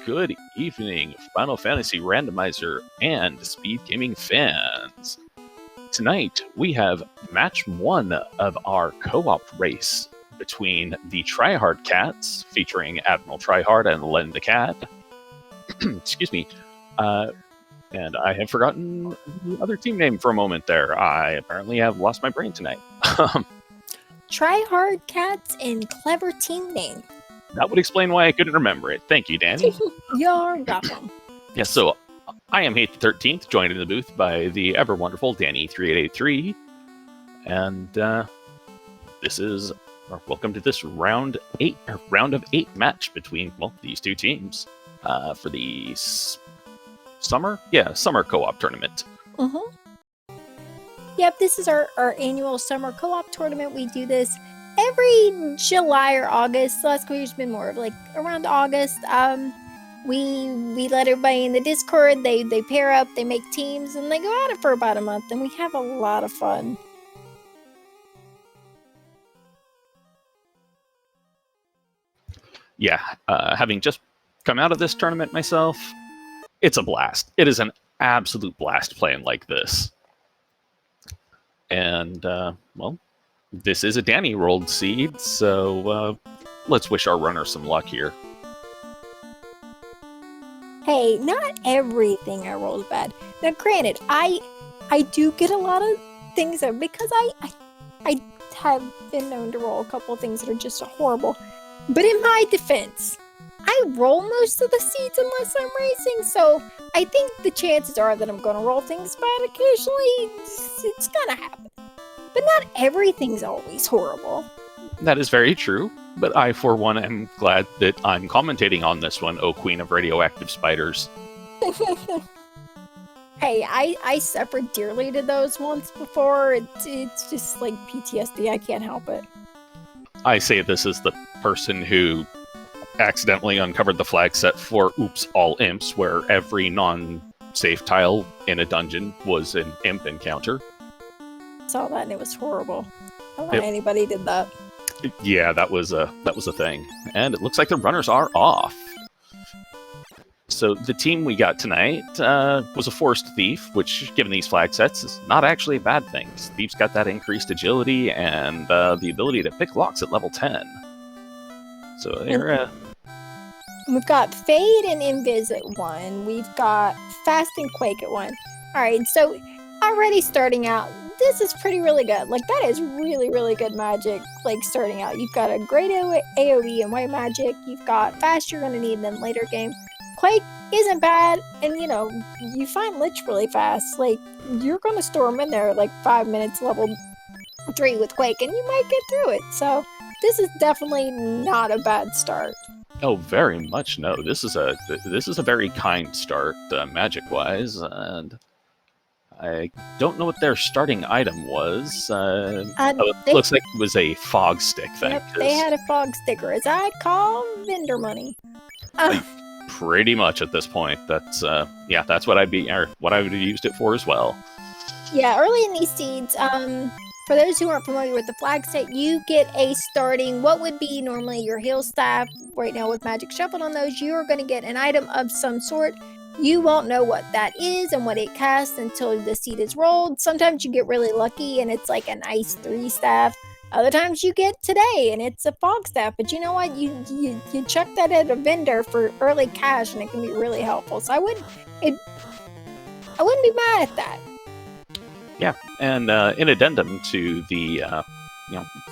good evening, Final Fantasy Randomizer and SpeedGaming fans. Tonight, we have match 1 of our co-op race between the Tryhard cats, featuring Admiral Tryhard and Len the Cat. Excuse me. And I have forgotten the other team name for a moment there. I apparently have lost my brain tonight. Tryhard cats and clever team name. That would explain why I couldn't remember it. Thank you, Danny. You're welcome. Yes, so I am Hate the 13th, joined in the booth by the ever wonderful Danny3883. And this is welcome to this round of 8 match between these two teams for the summer co-op tournament. Yep, this is our annual summer co-op tournament. We do this every July or August. The last couple years been more of like around August. We let everybody in the Discord. They pair up, they make teams, and they go at it for about a month, and we have a lot of fun. Yeah, having just come out of this tournament myself, it's a blast. It is an absolute blast playing like this. And, this is a Danny rolled seed, so let's wish our runner some luck here. Hey, not everything I roll is bad. Now, granted, I do get a lot of things that, because I have been known to roll a couple of things that are just horrible. But in my defense, I roll most of the seeds unless I'm racing, so I think the chances are that I'm going to roll things bad occasionally. It's going to happen. But not everything's always horrible. That is very true, but I, for one, am glad that I'm commentating on this one, O Queen of Radioactive Spiders. Hey, I suffered dearly to those once before. It's just like PTSD. I can't help it. I say this as the person who accidentally uncovered the flag set for Oops, All Imps, where every non-safe tile in a dungeon was an imp encounter. I saw that and it was horrible. I don't know why anybody did that. Yeah, that was a thing. And it looks like the runners are off. So the team we got tonight was a Forest Thief, which, given these flag sets, is not actually a bad thing. Thief's got that increased agility and the ability to pick locks at level 10. So they're... We've got Fade and Invis at 1. We've got Fast and Quake at 1. Alright, so already starting out, this is really good. Like, that is really, really good magic, like, starting out. You've got a great AoE and white magic. You've got Fast you're going to need in later game. Quake isn't bad, and, you find Lich really fast. Like, you're going to store them in there, like, 5 minutes level 3 with Quake, and you might get through it. So, this is definitely not a bad start. Oh, very much no. This is a very kind start, magic-wise, and I don't know what their starting item was. It looks like it was a fog stick thing. Yep, they had a fog sticker, as I call vendor money. Pretty much at this point. That's that's what what I would have used it for as well. Yeah, early in these seeds, for those who aren't familiar with the flag set, you get a starting, what would be normally your heal staff. Right now with magic shuffled on those, you are going to get an item of some sort. You won't know what that is and what it casts until the seed is rolled. Sometimes you get really lucky and it's like an ice 3 staff. Other times you get today and it's a fog staff. But you know what? You chuck that at a vendor for early cash and it can be really helpful. So I wouldn't be mad at that. Yeah, and in addendum to the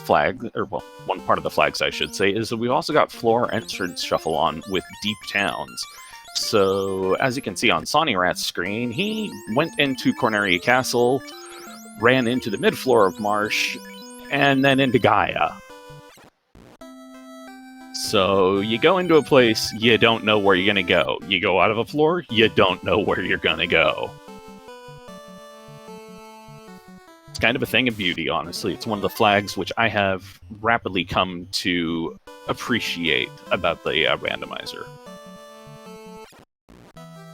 flag, or one part of the flags I should say, is that we've also got floor entrance shuffle on with Deep Towns. So, as you can see on Sonny Rat's screen, he went into Corneria Castle, ran into the mid-floor of Marsh, and then into Gaia. So, you go into a place, you don't know where you're going to go. You go out of a floor, you don't know where you're going to go. It's kind of a thing of beauty, honestly. It's one of the flags which I have rapidly come to appreciate about the randomizer.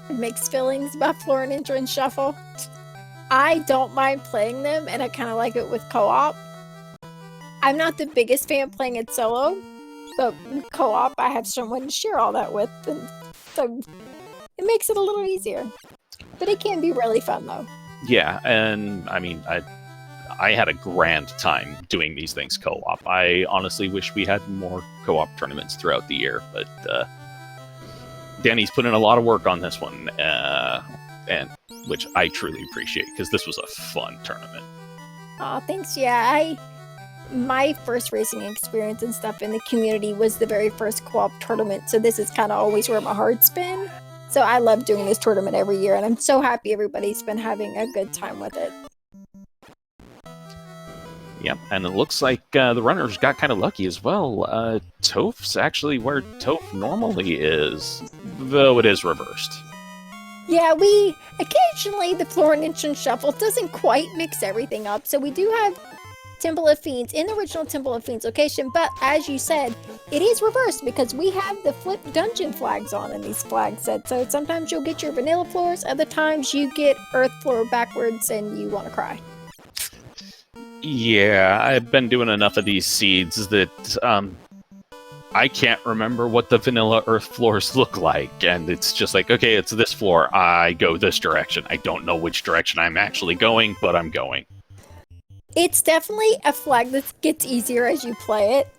Mixed feelings about floor and entrance shuffle. I don't mind playing them, and I kind of like it with co-op. I'm not the biggest fan playing it solo, But co-op, I have someone to share all that with, and so it makes it a little easier. But it can be really fun, though. Yeah, and I mean, I had a grand time doing these things co-op. I honestly wish we had more co-op tournaments throughout the year, but Danny's put in a lot of work on this one, and which I truly appreciate, because this was a fun tournament. Aw, thanks. Yeah, my first racing experience and stuff in the community was the very first co-op tournament, so this is kind of always where my heart's been. So I love doing this tournament every year, and I'm so happy everybody's been having a good time with it. Yep, and it looks like the runners got kind of lucky as well. Toph's actually where Toph normally is, though it is reversed. Yeah, occasionally the Floor and Instant Shuffle doesn't quite mix everything up, so we do have Temple of Fiends in the original Temple of Fiends location, but as you said, it is reversed because we have the flip dungeon flags on in these flag sets, so sometimes you'll get your vanilla floors, other times you get earth floor backwards and you want to cry. Yeah, I've been doing enough of these seeds that I can't remember what the vanilla earth floors look like, and it's just like, okay, it's this floor, I go this direction. I don't know which direction I'm actually going, but I'm going. It's definitely a flag that gets easier as you play it,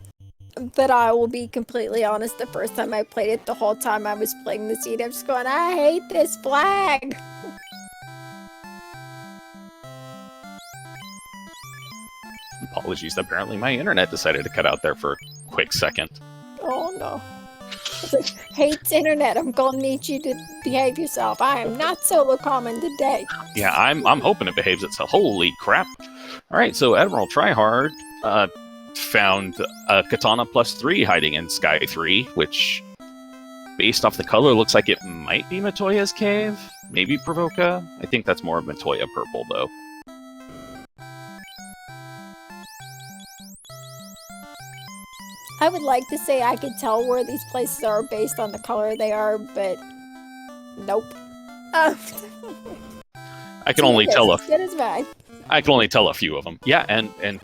but I will be completely honest, the first time I played it, the whole time I was playing the seed, I'm just going, I hate this flag! Apologies, apparently my internet decided to cut out there for a quick second. Oh no. Hates internet, I'm gonna need you to behave yourself. I am not solo common today. Yeah, I'm hoping it behaves itself. Holy crap. Alright, so Admiral Tryhard found a Katana +3 hiding in Sky 3, which, based off the color, looks like it might be Matoya's cave. Maybe Provoca. I think that's more of Matoya purple, though. I would like to say I could tell where these places are based on the color they are, but nope. I can only tell I can only tell a few of them. Yeah, and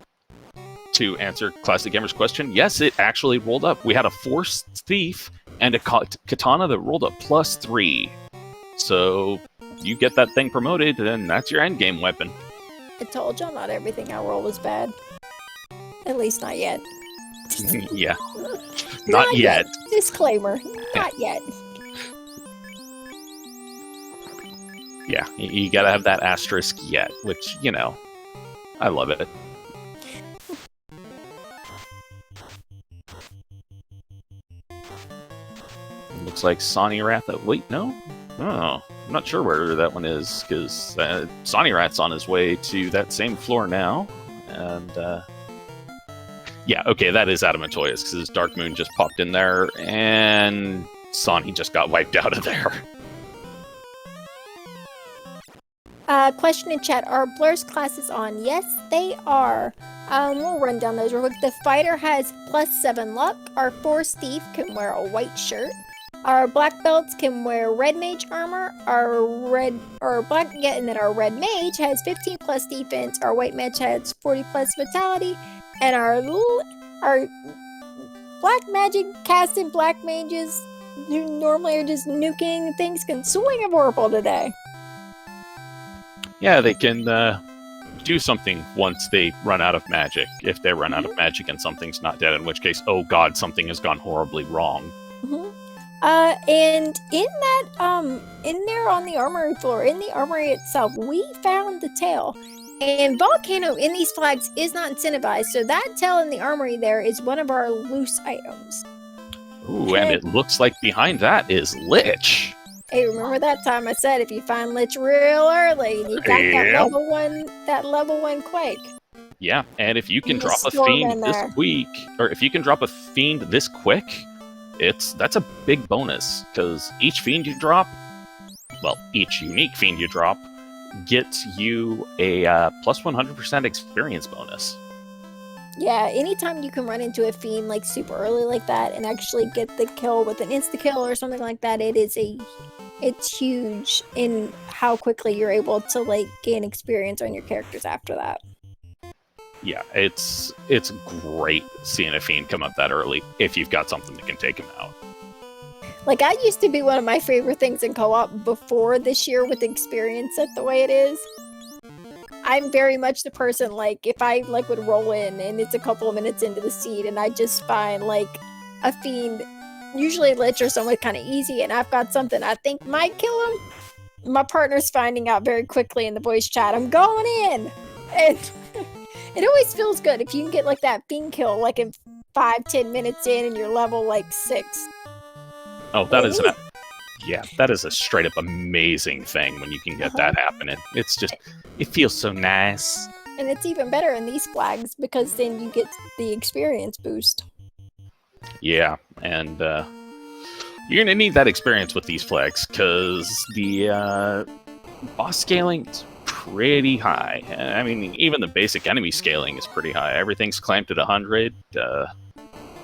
to answer Classic Gamer's question, yes, it actually rolled up. We had a Force Thief and a Katana that rolled up +3. So you get that thing promoted, and that's your endgame weapon. I told y'all not everything I roll was bad. At least not yet. Yeah. Not yet. Disclaimer. Not yet. Yeah, you gotta have that asterisk yet, which, you know, I love it. Looks like Sonny Rat. Wait, no? Oh, I'm not sure where that one is, because Sonny Rat's on his way to that same floor now, and yeah, okay, that is Adam and Toya's, because Dark Moon just popped in there, and Sonny just got wiped out of there. Question in chat, are Blur's classes on? Yes, they are. We'll run down those real quick. The Fighter has +7 luck. Our Force Thief can wear a white shirt. Our Black Belts can wear red mage armor. Our Red Mage has 15+ defense. Our White Mage has 40+ vitality. And our Black Magic casting Black Mages, who normally are just nuking things, can swing a Vorpal today. Yeah, they can do something once they run out of magic. If they run out of magic and something's not dead, in which case, oh god, something has gone horribly wrong. And in that, in there on the armory floor, in the armory itself, we found the tail. And Volcano in these flags is not incentivized, so that tail in the armory there is one of our loose items. Ooh, and it looks like behind that is Lich. Hey, remember that time I said if you find Lich real early, you got that level 1 Quake. Yeah, and if you can drop a Fiend this week, or if you can drop a Fiend this quick, that's a big bonus, because each Fiend you drop, well, each unique Fiend you drop, gets you a plus 100% experience bonus. Yeah, anytime you can run into a Fiend like super early like that and actually get the kill with an insta-kill or something like that, it's huge in how quickly you're able to like gain experience on your characters after that. Yeah, it's great seeing a fiend come up that early if you've got something that can take him out. Like, I used to be one of my favorite things in co-op before this year with experience set the way it is. I'm very much the person, like, if I, like, would roll in and it's a couple of minutes into the seed and I just find, like, a fiend, usually Lich or someone kind of easy, and I've got something I think might kill him, my partner's finding out very quickly in the voice chat, I'm going in! And it always feels good if you can get, like, that fiend kill, like, in 5-10 minutes in and you're level, like, 6. Oh, that is that is a straight up amazing thing when you can get that happening. It's just, it feels so nice. And it's even better in these flags because then you get the experience boost. Yeah, and you're gonna need that experience with these flags because the boss scaling is pretty high. I mean, even the basic enemy scaling is pretty high. Everything's clamped at 100,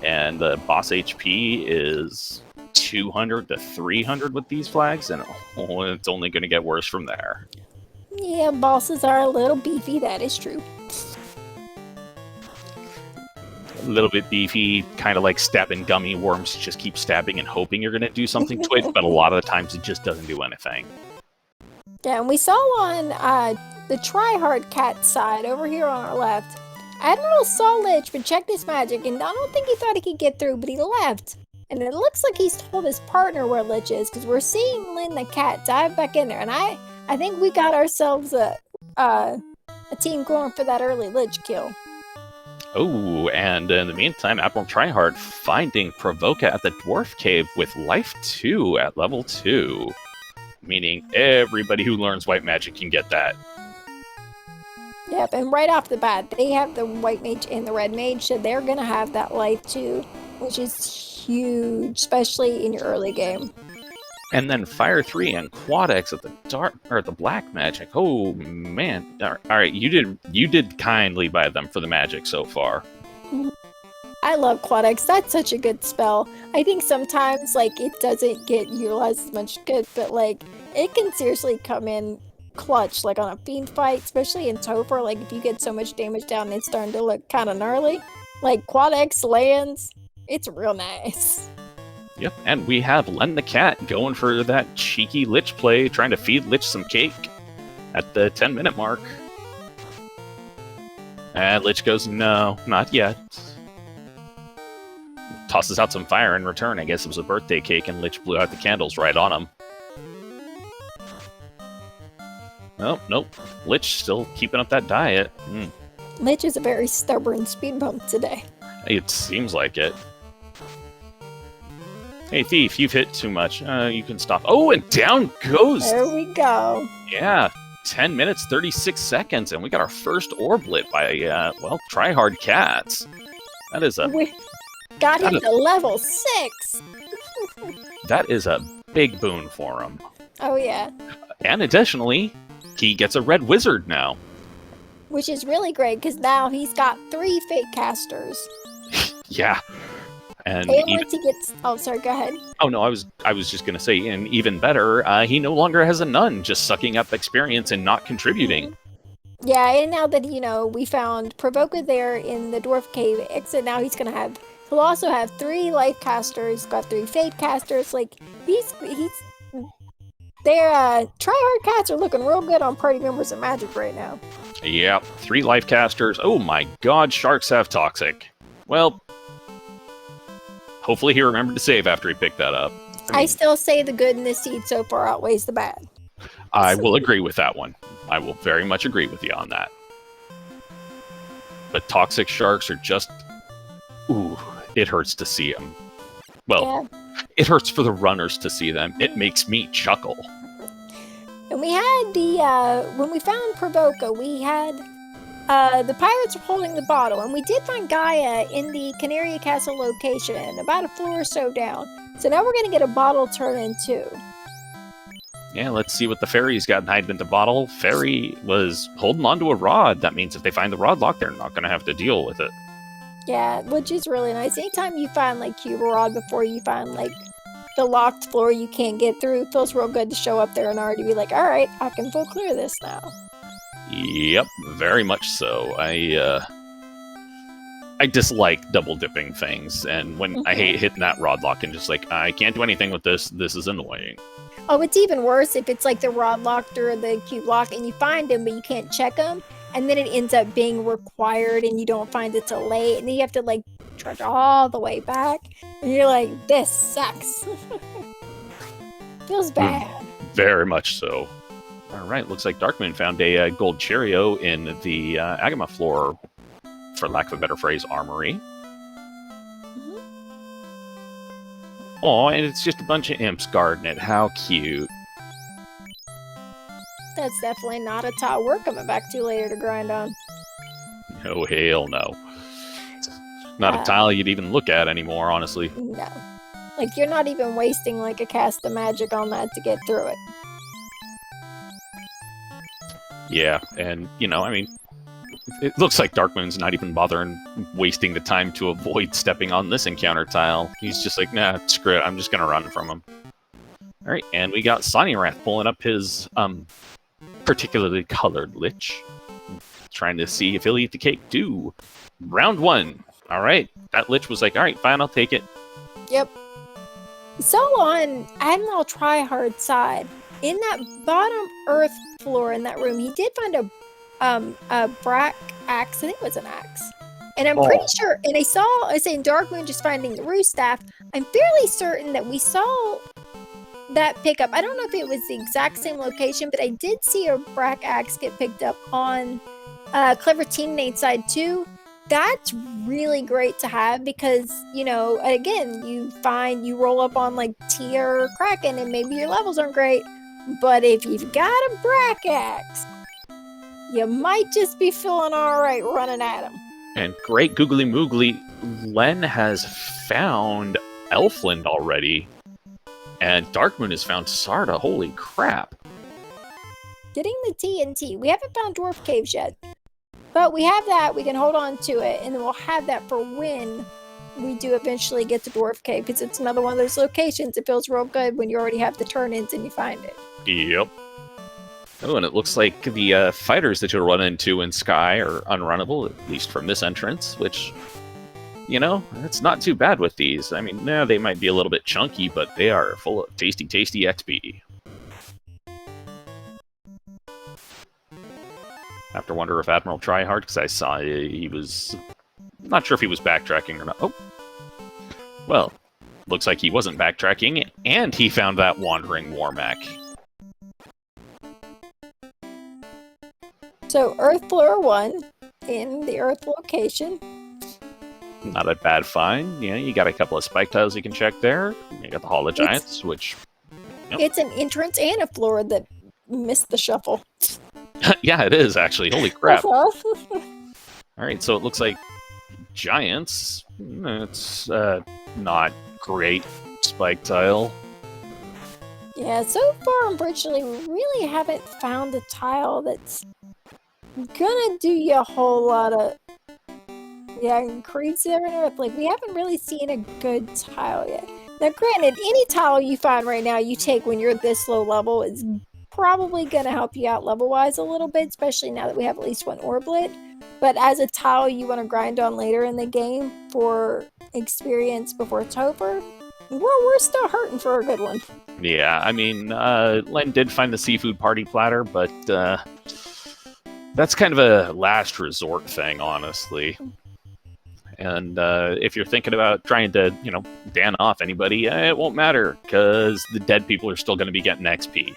and the boss HP is 200 to 300 with these flags, and it's only going to get worse from there. Yeah, bosses are a little beefy, that is true. A little bit beefy, kind of like stabbing gummy worms. Just keep stabbing and hoping you're going to do something to it, but a lot of the times it just doesn't do anything. Yeah, and we saw on the Tryhard cat side over here on our left, Admiral saw Lich, but checked his magic, and I don't think he thought he could get through, but he left. And it looks like he's told his partner where Lich is, because we're seeing Lynn the cat dive back in there, and I think we got ourselves a team going for that early Lich kill. Oh, and in the meantime, Admiral Tryhard finding Provoca at the Dwarf Cave with Life 2 at level 2. Meaning everybody who learns white magic can get that. Yep, and right off the bat, they have the white mage and the red mage, so they're going to have that life too, which is huge, especially in your early game. And then Fire 3 and Quad X at the black magic. Oh man! All right, you did kindly by them for the magic so far. I love Quad X. That's such a good spell. I think sometimes like it doesn't get utilized as much good, but like it can seriously come in clutch, like on a fiend fight, especially in Topher. Like if you get so much damage down, and it's starting to look kind of gnarly. Like Quad X lands, it's real nice. Yep, and we have Len the Cat going for that cheeky Lich play, trying to feed Lich some cake at the 10-minute mark. And Lich goes, no, not yet. Tosses out some fire in return. I guess it was a birthday cake, and Lich blew out the candles right on him. Nope. Lich still keeping up that diet. Lich is a very stubborn speed bump today. It seems like it. Hey, Thief, you've hit too much. You can stop. Oh, and down goes! There we go. Yeah, 10 minutes, 36 seconds, and we got our first orb lit by, Tryhard Cats. That is a... We got him to level 6! That is a big boon for him. Oh, yeah. And additionally, he gets a red wizard now. Which is really great, because now he's got 3 fate casters. Yeah. And once he gets... Oh, sorry, go ahead. Oh, no, I was just going to say, and even better, he no longer has a nun, just sucking up experience and not contributing. Mm-hmm. Yeah, and now that, we found Provoca there in the Dwarf Cave exit, now he'll also have 3 life casters, got 3 fate casters, like, Tryhard Cats are looking real good on party members of Magic right now. Yep, 3 life casters. Oh my god, sharks have toxic. Well... Hopefully he remembered to save after he picked that up. I still say the good in this seed so far outweighs the bad. I will agree with that one. I will very much agree with you on that. But toxic sharks are just... Ooh, it hurts to see them. Well, It hurts for the runners to see them. It makes me chuckle. And we had when we found Provoca, we had... the pirates were holding the bottle, and we did find Gaia in the Canaria Castle location, about a floor or so down. So now we're going to get a bottle turn in too. Yeah, let's see what the fairy's got hiding in the bottle. Fairy was holding onto a rod. That means if they find the rod lock, they're not going to have to deal with it. Yeah, which is really nice. Anytime you find, like, Cuba Rod before you find, like, the locked floor you can't get through, it feels real good to show up there and already be like, alright, I can full clear this now. Yep, very much so. I dislike double dipping things, and when I hate hitting that rod lock and just like, I can't do anything with this. This is annoying. Oh, it's even worse if it's like the rod locked or the cube lock and you find them, but you can't check them. And then it ends up being required and you don't find it till late. And then you have to like trudge all the way back. And you're like, this sucks. Feels bad. Very much so. All right, looks like Darkmoon found a gold Cheerio in the Agama floor, for lack of a better phrase, armory. Oh, and it's just a bunch of imps guarding it. How cute. That's definitely not a tile we're coming back to later to grind on. Oh, hell no. Not a tile you'd even look at anymore, honestly. No. Like, you're not even wasting, like, a cast of magic on that to get through it. Yeah, and, you know, I mean, it looks like Darkmoon's not even bothering wasting the time to avoid stepping on this encounter tile. He's just like, nah, screw it, I'm just gonna run from him. Alright, and we got Sonnyrath pulling up his, particularly colored Lich. Trying to see if he'll eat the cake, too. Round 1. Alright, that Lich was like, alright, fine, I'll take it. Yep. So on Admiral Tryhard's side, in that bottom earth floor in that room, he did find a brack axe. I think it was an axe. And I'm pretty sure, and I was saying Darkmoon just finding the roost staff. I'm fairly certain that we saw that pickup. I don't know if it was the exact same location, but I did see a brack axe get picked up on Clever Teammate's side too. That's really great to have because, you know, again, you roll up on like Tia or Kraken and maybe your levels aren't great, but if you've got a brack axe, you might just be feeling alright running at them. And great googly moogly, Len has found Elfland already, and Darkmoon has found Sarda. Holy crap. Getting the TNT. We haven't found Dwarf Caves yet. But we have that, we can hold on to it, and then we'll have that for when we do eventually get to Dwarf Cave, because it's another one of those locations. It feels real good when you already have the turn-ins and you find it. Yep. Oh, and it looks like the fighters that you'll run into in Sky are unrunnable, at least from this entrance, which, you know, it's not too bad with these. I mean, they might be a little bit chunky, but they are full of tasty, tasty XP. I have to wonder if Admiral Tryhard, because I saw he was... not sure if he was backtracking or not. Oh. Well, looks like he wasn't backtracking, and he found that Wandering Warmac. So, Earth Floor 1, in the Earth location. Not a bad find. Yeah, you got a couple of spike tiles you can check there. You got the Hall of Giants, which... Yep. It's an entrance and a floor that missed the shuffle. Yeah, it is, actually. Holy crap. Alright, so it looks like Giants. It's not great spike tile. Yeah, so far, unfortunately, we really haven't found a tile that's gonna do you a whole lot of... Yeah, creeps there and earth. Like, we haven't really seen a good tile yet. Now, granted, any tile you find right now you take when you're this low level is probably going to help you out level-wise a little bit, especially now that we have at least one Orblet. But as a tile you want to grind on later in the game for experience before it's over, we're still hurting for a good one. Yeah, I mean, Len did find the seafood party platter, but that's kind of a last resort thing, honestly. And if you're thinking about trying to, you know, dan off anybody, it won't matter, because the dead people are still going to be getting XP.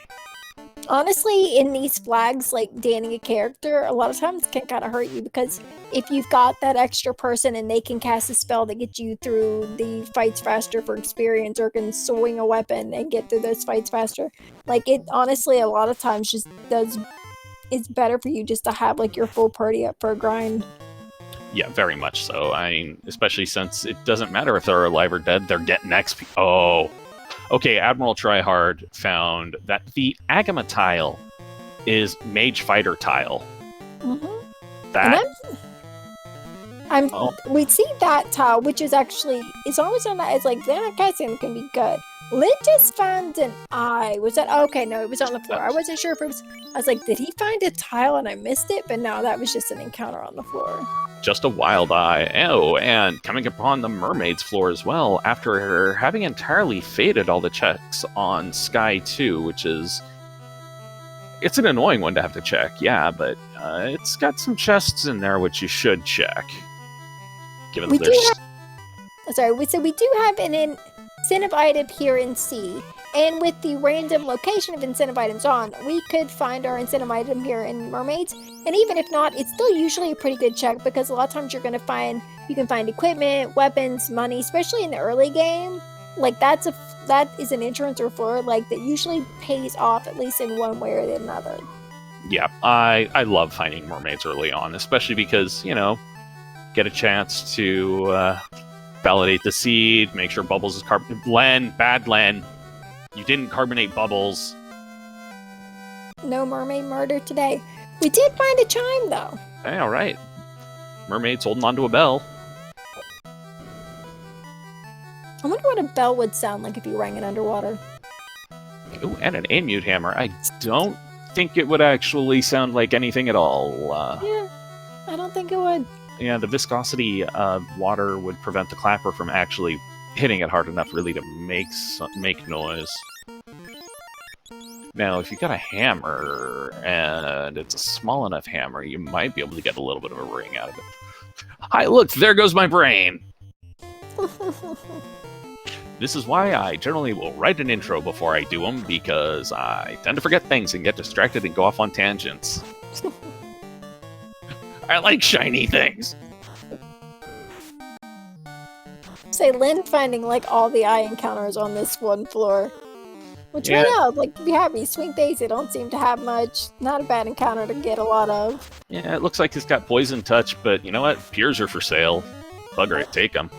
Honestly, in these flags, like danning a character, a lot of times can kind of hurt you, because if you've got that extra person and they can cast a spell that gets you through the fights faster for experience, or can swing a weapon and get through those fights faster, like, it honestly a lot of times just it's better for you just to have like your full party up for a grind. Yeah, very much so. I mean, especially since it doesn't matter if they're alive or dead, they're getting XP. Oh. Okay, Admiral Tryhard found that the Agama tile is Mage Fighter tile. Mm-hmm. That... we see that tile, which is actually, as long as they're not, it's like, they're not casting, it can be good. Lynn just found an eye. Was that okay? No, it was on the floor. I wasn't sure if it was. I was like, did he find a tile and I missed it? But no, that was just an encounter on the floor. Just a wild eye. Oh, and coming upon the mermaid's floor as well, after having entirely faded all the checks on Sky 2, which is... It's an annoying one to have to check, yeah, but it's got some chests in there which you should check. Given that there's... So we do have an incentive item here in C, and with the random location of incentive items on, we could find our incentive item here in Mermaids, and even if not, it's still usually a pretty good check, because a lot of times you can find equipment, weapons, money, especially in the early game. Like, that is an entrance or floor, like, that usually pays off, at least in one way or the another. Yeah, I love finding mermaids early on, especially because, you know, get a chance to validate the seed, make sure Bubbles is bad Len. You didn't carbonate Bubbles. No mermaid murder today. We did find a chime, though. Hey, all right. Mermaid's holding onto a bell. I wonder what a bell would sound like if you rang it underwater. Ooh, and an amute hammer. I don't think it would actually sound like anything at all. Yeah, I don't think it would. Yeah, the viscosity of water would prevent the clapper from actually hitting it hard enough really to make noise. Now, if you got a hammer, and it's a small enough hammer, you might be able to get a little bit of a ring out of it. Hi, look, there goes my brain! This is why I generally will write an intro before I do them, because I tend to forget things and get distracted and go off on tangents. I like shiny things! Say, Lynn finding, like, all the eye encounters on this one floor. Which, Yeah. right now, like, be happy. Swing Daisy don't seem to have much. Not a bad encounter to get a lot of. Yeah, it looks like it's got poison touch, but you know what? Piers are for sale. Bugger it, take them.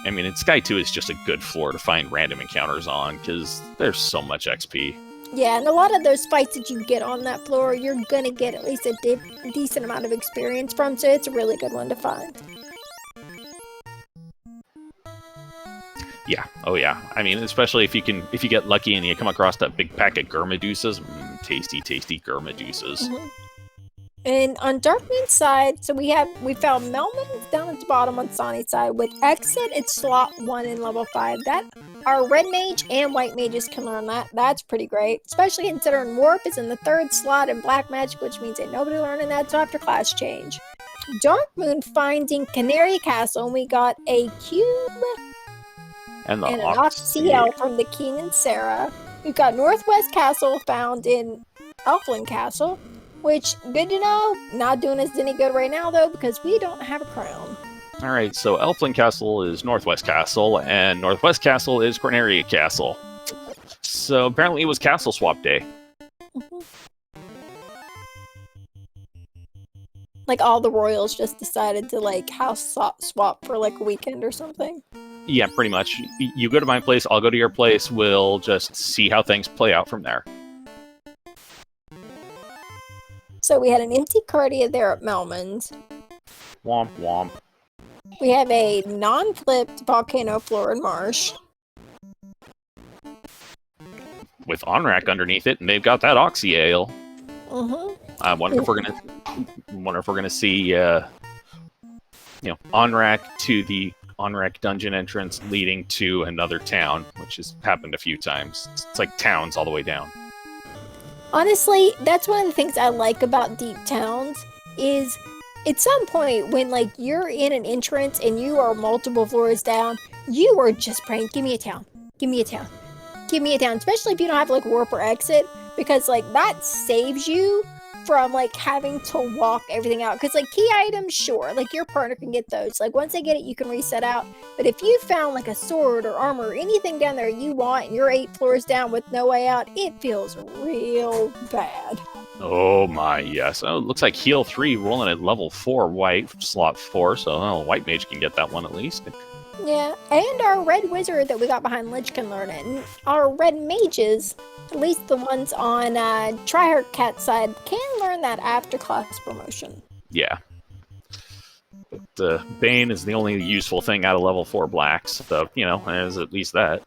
I mean, Sky 2 is just a good floor to find random encounters on, because there's so much XP. Yeah, and a lot of those fights that you get on that floor, you're gonna get at least a decent amount of experience from, so it's a really good one to find. Yeah, oh yeah. I mean, especially if you get lucky and you come across that big pack of Gurmaduces. Tasty, tasty Gurmaduces. Mm-hmm. And on Darkmoon's side, so we found Melman's down at the bottom on Sonny's side. With Exit, it's slot 1 in level 5. That our red mage and white mages can learn that. That's pretty great. Especially considering Warp is in the 3rd slot in Black Magic, which means that nobody learning that until after class change. Darkmoon finding Canary Castle, and we got a cube And an Oxyel from the King and Sarah. We've got Northwest Castle found in Elflin Castle. Which, good to know, not doing us any good right now, though, because we don't have a crown. Alright, so Elflin Castle is Northwest Castle, and Northwest Castle is Corneria Castle. So apparently it was Castle Swap Day. Mm-hmm. Like, all the royals just decided to, like, house swap for, like, a weekend or something. Yeah, pretty much. You go to my place, I'll go to your place, we'll just see how things play out from there. So we had an empty Cardia there at Melman's. Womp womp. We have a non-flipped volcano floor in Marsh. With Onrak underneath it, and they've got that Oxy Ale. Mm-hmm. I wonder if we're gonna see, Onrak to the Onrak dungeon entrance leading to another town, which has happened a few times. It's like towns all the way down. Honestly, that's one of the things I like about Deep Towns, is at some point when, like, you're in an entrance and you are multiple floors down, you are just praying, give me a town, give me a town, give me a town, especially if you don't have, like, Warp or Exit, because, like, that saves you from, like, having to walk everything out, because, like, key items, sure, like, your partner can get those, like, once they get it, you can reset out, but if you found, like, a sword or armor or anything down there you want, and you're 8 floors down with no way out, it feels real bad. Oh my, yes. Oh, it looks like Heal 3 rolling at level 4 white, slot 4, so white mage can get that one at least. Yeah, and our red wizard that we got behind Lich can learn it, and our red mages, at least the ones on Tryhard Cat side, can learn that after class promotion. Yeah. But Bane is the only useful thing out of level 4 blacks, so, there's at least that.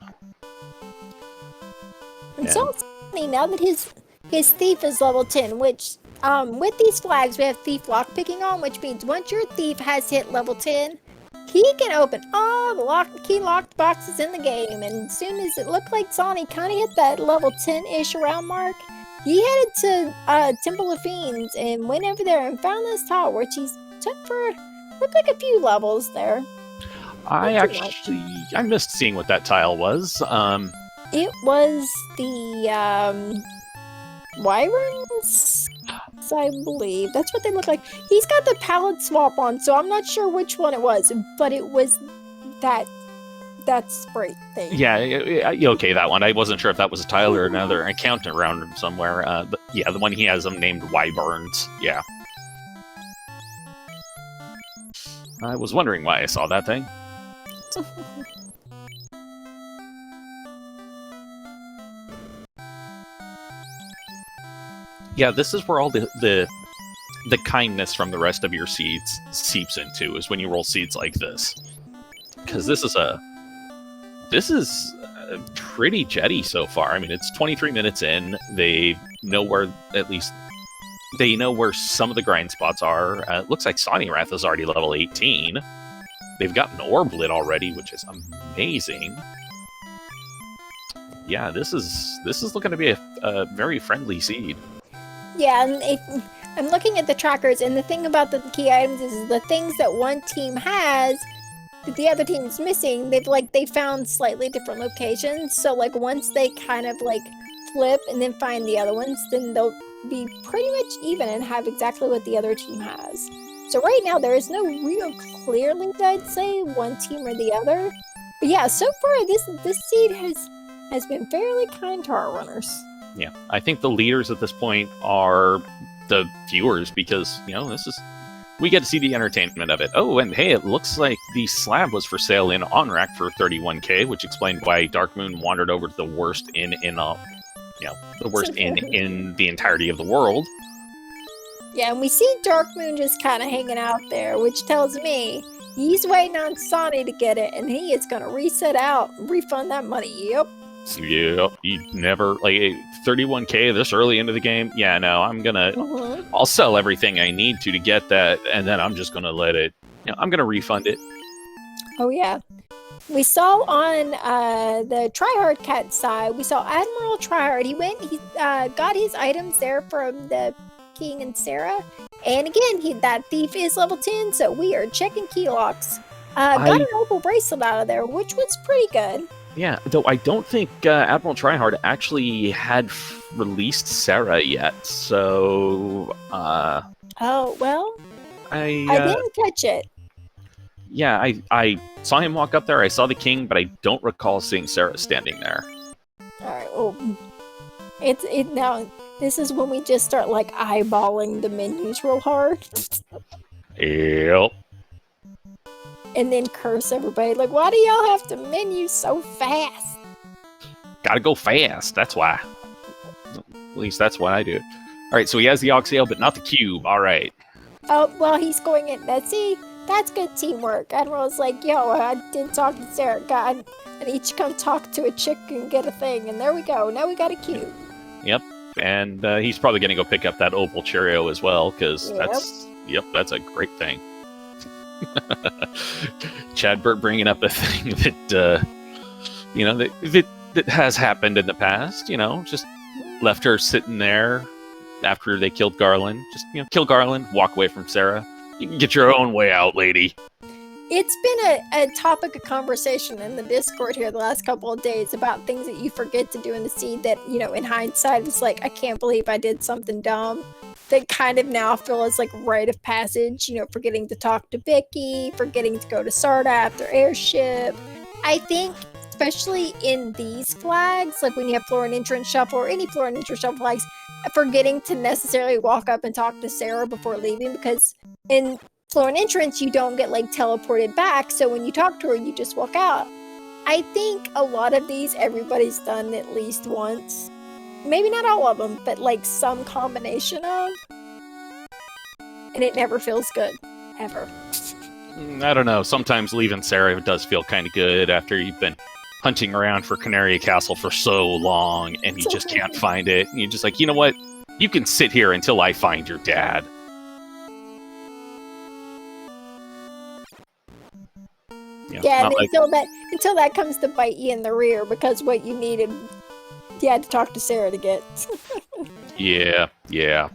And so it's funny now that his thief is level 10, which with these flags we have thief lockpicking on, which means once your thief has hit level 10, he can open all the key locked boxes in the game. And as soon as it looked like Sonny kind of hit that level 10-ish around mark, he headed to Temple of Fiends and went over there and found this tile, which he took for looked like a few levels there. I missed seeing what that tile was. It was the wyverns, I believe. That's what they look like. He's got the palette swap on, so I'm not sure which one it was, but it was that spray thing. Yeah, okay, that one. I wasn't sure if that was a tile or another accountant around him somewhere. But yeah, the one he has them named Wyverns. Yeah. I was wondering why I saw that thing. Yeah, this is where all the kindness from the rest of your seeds seeps into, is when you roll seeds like this. Because this is pretty jetty so far. I mean, it's 23 minutes in. They know where some of the grind spots are. It looks like Sonny Wrath is already level 18. They've got an orb lit already, which is amazing. Yeah, this is looking to be a very friendly seed. Yeah, and I'm looking at the trackers, and the thing about the key items is the things that one team has that the other team's missing, they found slightly different locations. So like once they kind of like flip and then find the other ones, then they'll be pretty much even and have exactly what the other team has. So right now there is no real clear link, I'd say, one team or the other. But yeah, so far this seed has been fairly kind to our runners. Yeah, I think the leaders at this point are the viewers, because, we get to see the entertainment of it. Oh, and hey, it looks like the slab was for sale in OnRack for 31k, which explained why Dark Moon wandered over to the worst inn in the entirety of the world. Yeah, and we see Dark Moon just kind of hanging out there, which tells me he's waiting on Sonny to get it, and he is going to reset out and refund that money. Yep. Yeah, you never, 31k this early into the game? Yeah, no, I'll sell everything I need to get that, and then I'm just gonna let it, I'm gonna refund it. Oh yeah. We saw on the Tryhard cat side, we saw Admiral Tryhard. He got his items there from the King and Sarah, and again, that thief is level 10, so we are checking key locks. Got an opal bracelet out of there, which was pretty good. Yeah, though I don't think Admiral Tryhard actually had released Sarah yet, so... Oh, well, I didn't catch it. Yeah, I saw him walk up there, I saw the king, but I don't recall seeing Sarah standing there. Alright, well, now, this is when we just start, eyeballing the menus real hard. Yep. And then curse everybody. Why do y'all have to menu so fast? Gotta go fast, that's why. At least that's what I do. Alright, so he has the Oxale, but not the cube. Alright. Oh, well, he's going in. See, that's good teamwork. Admiral's like, yo, I did talk to Sarah. God, and each come talk to a chick and get a thing. And there we go. Now we got a cube. Yep. And he's probably going to go pick up that opal Cheerio as well, because that's a great thing. Chadbert bringing up a thing that that has happened in the past. Just left her sitting there after they killed Garland. Just kill Garland, walk away from Sarah. You can get your own way out, lady. It's been a topic of conversation in the Discord here the last couple of days about things that you forget to do in the seed that, in hindsight, it's like, I can't believe I did something dumb. That kind of now feel as rite of passage, forgetting to talk to Vicky, forgetting to go to Sarda after airship. I think, especially in these flags, when you have floor and entrance shuffle or any floor and entrance shuffle flags, forgetting to necessarily walk up and talk to Sarah before leaving, because in floor and entrance, you don't get teleported back, so when you talk to her, you just walk out. I think a lot of these, everybody's done at least once. Maybe not all of them, but some combination of. And it never feels good. Ever. I don't know. Sometimes leaving Sarah does feel kind of good after you've been hunting around for Canaria Castle for so long, and you just can't find it. And you're just like, you know what? You can sit here until I find your dad. Yeah, and until that comes to bite you in the rear, because what you needed, you had to talk to Sarah to get. Yeah.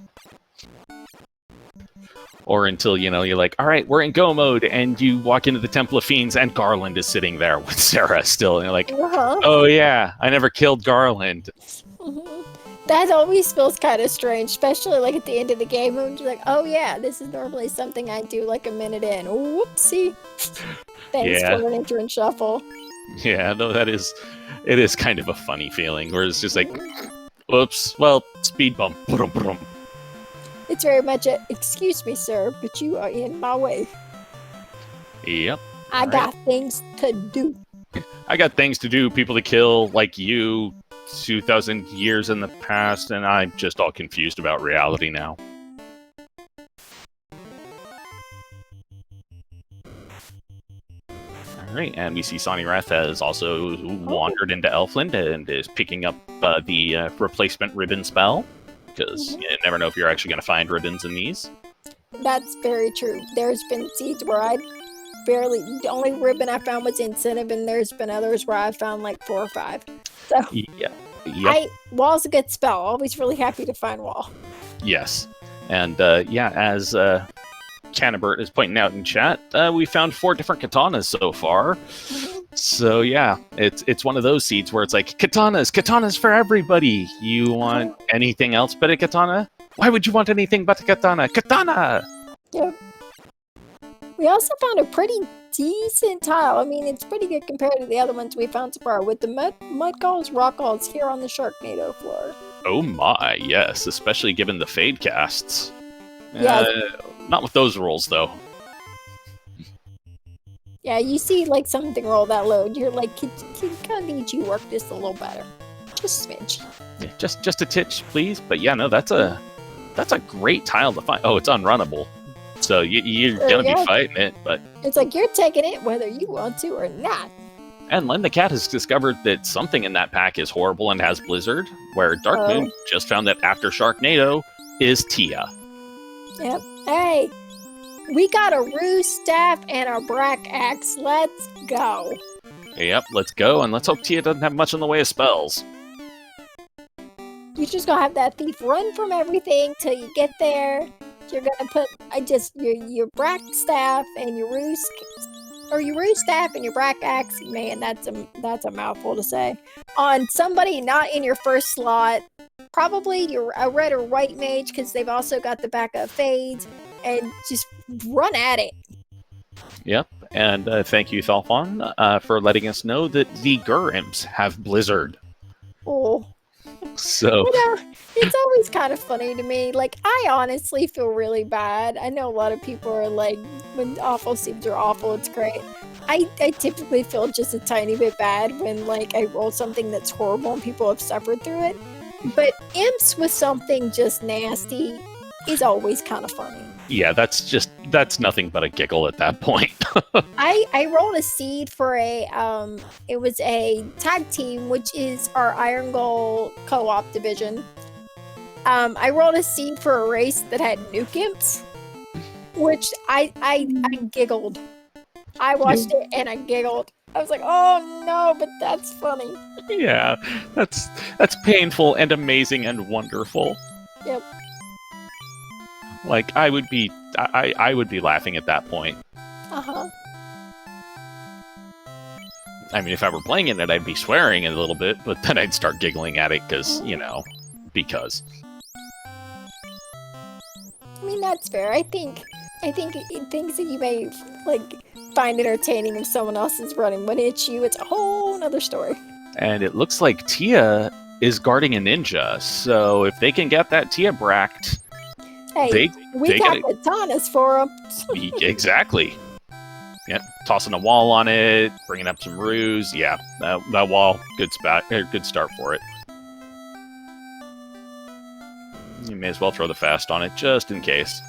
Or until, you're like, all right, we're in go mode, and you walk into the Temple of Fiends, and Garland is sitting there with Sarah still, and you're like, oh yeah, I never killed Garland. That always feels kind of strange, especially like at the end of the game, when you're like, oh yeah, this is normally something I do like a minute in. Whoopsie. Thanks for an enter and shuffle. Yeah, no, it is kind of a funny feeling, where it's just like, oops, well, speed bump. It's very much a, excuse me, sir, but you are in my way. Yep. I got things to do. I got things to do, people to kill, like you, 2,000 years in the past, and I'm just all confused about reality now. Alright, and we see Sonny Rath has also wandered into Elfland and is picking up the replacement ribbon spell, because you never know if you're actually going to find ribbons in these. That's very true. There's been seeds where the only ribbon I found was incentive, and there's been others where I found like 4 or 5. So yeah. Wall's a good spell. Always really happy to find Wall. Yes. And as Cannibert is pointing out in chat, we found 4 different katanas so far. So yeah, it's one of those seeds where it's like, katanas for everybody. You want anything else but a katana? Why would you want anything but a katana? Katana! Yep. We also found a pretty decent tile. I mean, it's pretty good compared to the other ones we found so far, with the mud galls, rock galls here on the Sharknado floor. Oh my, yes, especially given the fade casts. Yeah. Not with those rolls, though. Yeah, you see like something roll that load, you're like, kind of need you work just a little better. Just a smidge. Yeah, just a titch, please. But yeah, no, that's a great tile to find. Oh, it's unrunnable. So you're going to be fighting it, but... It's like you're taking it whether you want to or not. And Len the Cat has discovered that something in that pack is horrible and has Blizzard, where Dark Moon just found that after Sharknado is Tia. Yep. Hey, we got a Ruse Staff and a Brack Axe. Let's go. Yep, let's go, and let's hope Tia doesn't have much in the way of spells. You're just gonna have that thief run from everything till you get there. You're gonna put your Brack Staff and your Ruse Staff and your Brack Axe. Man, that's a mouthful to say. On somebody not in your first slot. Probably a red or white mage, because they've also got the backup fades, and just run at it. Yep, and thank you, Thalfon, for letting us know that the Gurims have Blizzard. Oh. So... it's always kind of funny to me. Like, I honestly feel really bad. I know a lot of people are like, when awful seeds are awful, it's great. I typically feel just a tiny bit bad when, like, I roll something that's horrible and people have suffered through it. But imps with something just nasty is always kind of funny. Yeah, that's nothing but a giggle at that point. I rolled a seed for it was a tag team, which is our Iron Goal co-op division. I rolled a seed for a race that had nuke imps, which I giggled. I watched it and I giggled. I was like, oh no, but that's funny. Yeah, that's painful and amazing and wonderful. Yep. Like, I would be laughing at that point. Uh-huh. I mean, if I were playing in it, I'd be swearing a little bit, but then I'd start giggling at it because. I mean, that's fair. I think things that you may like find entertaining if someone else is running, when it's you, it's a whole nother story. And it looks like Tia is guarding a ninja, so if they can get that Tia bracked, we got katanas for them. Exactly. Yeah, tossing a wall on it, bringing up some ruse. Yeah, that wall, good start for it. You may as well throw the fast on it, just in case.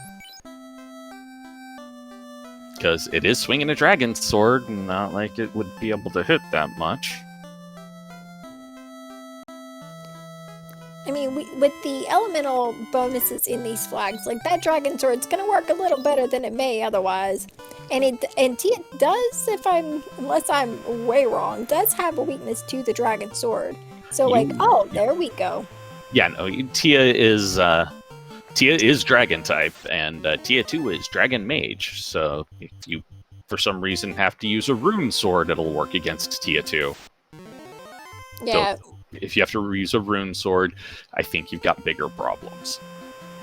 Because it is swinging a dragon sword, and not like it would be able to hit that much. I mean, with the elemental bonuses in these flags, like that dragon sword's gonna work a little better than it may otherwise. And Tia does, unless I'm way wrong, does have a weakness to the dragon sword. So there we go. Yeah, no, Tia is dragon type, and Tia 2 is dragon mage. So if you, for some reason, have to use a rune sword, it'll work against Tia 2. Yeah. So if you have to use a rune sword, I think you've got bigger problems.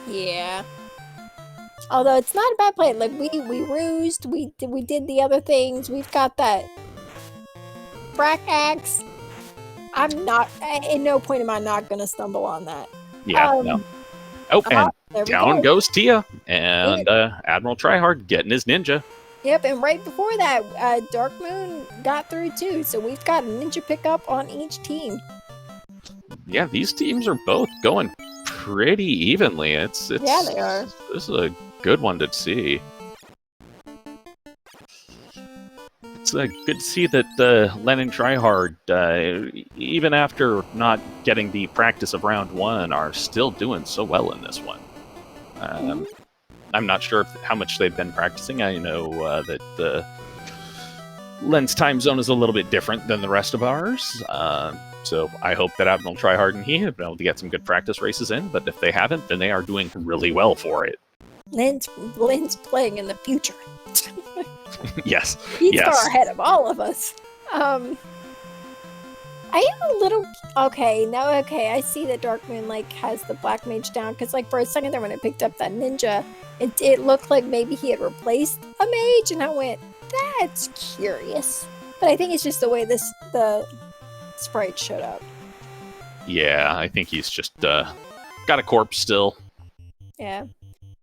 Yeah. Although it's not a bad plan. Like we rused, we did the other things. We've got that frack axe. I'm not. At no point am I not going to stumble on that. Yeah. No. Oh, and down goes Tia, and Admiral Tryhard getting his ninja. Yep, and right before that, Dark Moon got through too. So we've got a ninja pickup on each team. Yeah, these teams are both going pretty evenly. It's yeah, they are. This is a good one to see. It's good to see that Len and Tryhard, even after not getting the practice of round 1, are still doing so well in this one. I'm not sure how much they've been practicing. I know that Len's time zone is a little bit different than the rest of ours. So I hope that Admiral Tryhard and he have been able to get some good practice races in, but if they haven't, then they are doing really well for it. Len's playing in the future. Yes. He's far ahead of all of us. I am a little okay. I see that Dark Moon has the Black Mage down because for a second there when I picked up that ninja, it looked like maybe he had replaced a mage, and I went, that's curious. But I think it's just the way the sprite showed up. Yeah, I think he's just got a corpse still. Yeah.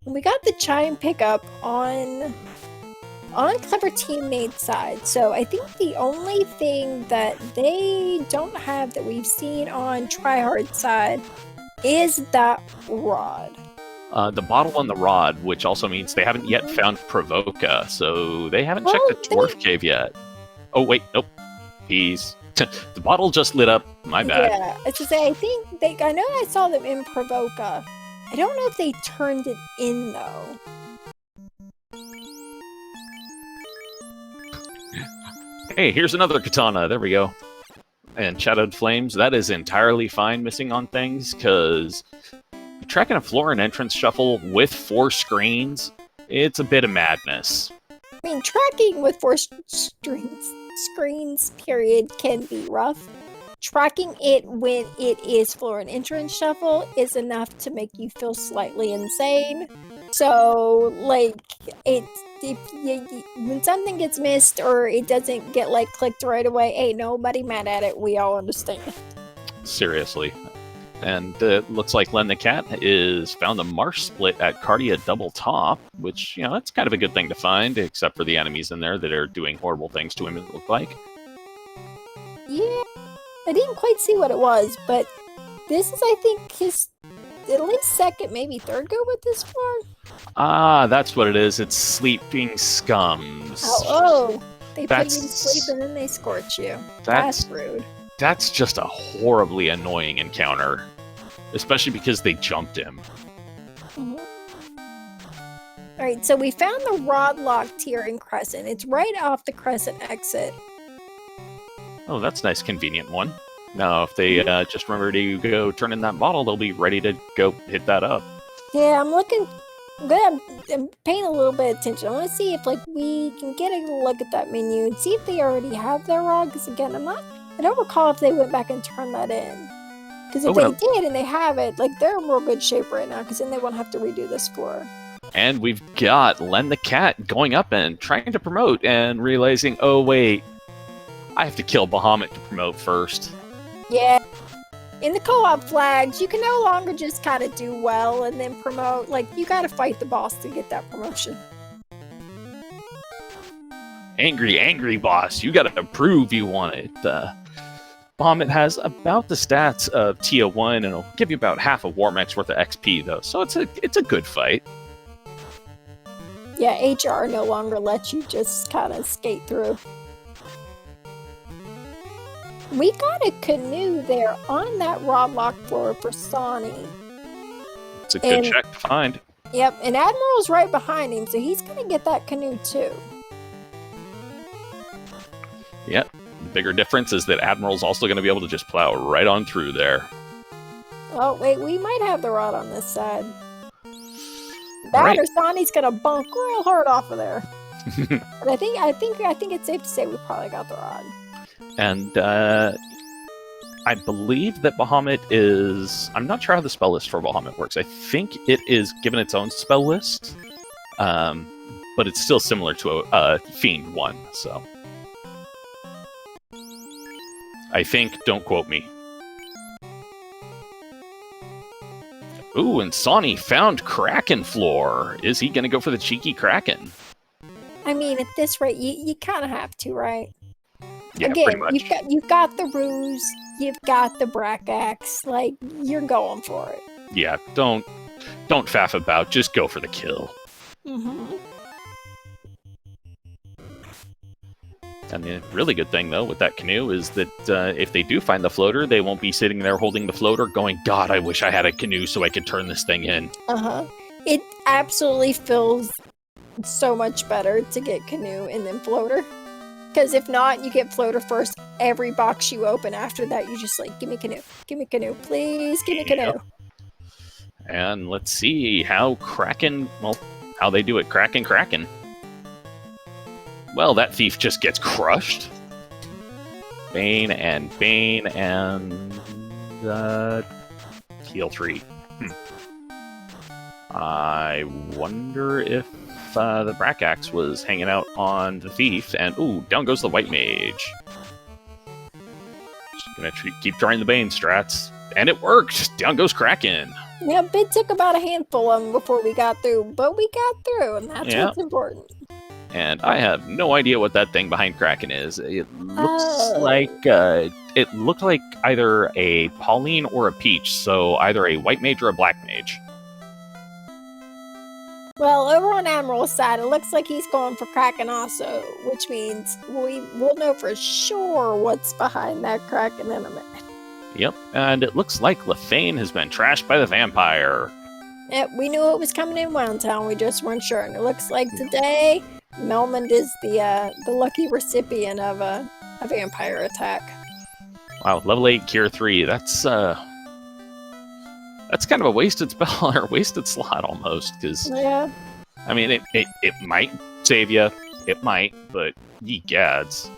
We got the chime pickup on Clever Teammate's side. So I think the only thing that they don't have that we've seen on Tryhard's side is that rod. The bottle on the rod, which also means they haven't yet found Provoca, so they haven't checked the dwarf cave yet. Oh wait, nope. The bottle just lit up. My bad. Yeah, I should say, I know I saw them in Provoca. I don't know if they turned it in though. Hey, here's another katana. There we go. And Shadowed Flames, that is entirely fine missing on things, because tracking a floor and entrance shuffle with 4 screens, it's a bit of madness. I mean, tracking with 4 screens, period, can be rough. Tracking it when it is floor and entrance shuffle is enough to make you feel slightly insane. So, when something gets missed or it doesn't get clicked right away, ain't nobody mad at it. We all understand. Seriously. And it looks like Len the Cat is found a marsh split at Cardia Double Top, which, that's kind of a good thing to find, except for the enemies in there that are doing horrible things to him, it looked like. Yeah, I didn't quite see what it was, but this is, I think, his at least second, maybe third go with this floor. Ah, that's what it is. It's Sleeping Scums. Oh, they put you in sleep and then they scorch you. That's rude. That's just a horribly annoying encounter, especially because they jumped him. Mm-hmm. All right, so we found the rod locked here in Crescent. It's right off the Crescent exit. Oh, that's a nice, convenient one. Now, if they just remember to go turn in that bottle, they'll be ready to go hit that up. Yeah, I'm paying a little bit of attention. I want to see if we can get a look at that menu and see if they already have their rod. Because again, I don't recall if they went back and turned that in. Because if they did and they have it, they're in real good shape right now. Because then they won't have to redo this floor. And we've got Len the Cat going up and trying to promote and realizing, oh wait, I have to kill Bahamut to promote first. Yeah. In the co-op flags, you can no longer just kind of do well and then promote. You gotta fight the boss to get that promotion. Angry boss. You gotta prove you want it. Bahamut has about the stats of Tia 1, and it'll give you about half a Warmax worth of XP, though. So it's a good fight. Yeah, HR no longer lets you just kind of skate through. We got a canoe there on that rod lock floor for Sonny. It's a good check to find. Yep, and Admiral's right behind him, so he's going to get that canoe too. Yep. The bigger difference is that Admiral's also going to be able to just plow right on through there. Oh, wait, we might have the rod on this side. That or Sonny's going to bunk real hard off of there. But I think it's safe to say we probably got the rod. And I believe that Bahamut is... I'm not sure how the spell list for Bahamut works. I think it is given its own spell list. But it's still similar to a Fiend one, so... I think, don't quote me. Ooh, and Sonny found Kraken floor. Is he going to go for the cheeky Kraken? I mean, at this rate, you kind of have to, right? Yeah, again, pretty much. You've got the ruse, you've got the Brackaxe, like, you're going for it. Yeah, don't faff about, just go for the kill. Mm-hmm. And the really good thing, though, with that canoe is that if they do find the floater, they won't be sitting there holding the floater going, God, I wish I had a canoe so I could turn this thing in. Uh-huh. It absolutely feels so much better to get canoe and then floater. Because if not, you get floater first. Every box you open after that, you just like, give me canoe, please give me canoe. And let's see how how they do it. Kraken. Well, that thief just gets crushed. Bane and heal 3. I wonder if the Brackaxe was hanging out on the thief, and ooh, down goes the White Mage. Just gonna keep trying the Bane strats, and it worked! Down goes Kraken! Yep, it took about a handful of them before we got through, but we got through, and that's what's important. And I have no idea what that thing behind Kraken is. It looks like it looked like either a Pauline or a Peach, so either a White Mage or a Black Mage. Well, over on Admiral's side, it looks like he's going for Kraken also, which means we'll know for sure what's behind that Kraken in a minute. Yep, and it looks like Lefane has been trashed by the vampire. Yep, we knew it was coming in Roundtown, we just weren't sure. And it looks like today, Melmond is the lucky recipient of a vampire attack. Wow, level 8, Cure 3. That's kind of a wasted spell, or a wasted slot almost, because... Yeah. I mean, it might save you, it might, but ye gads.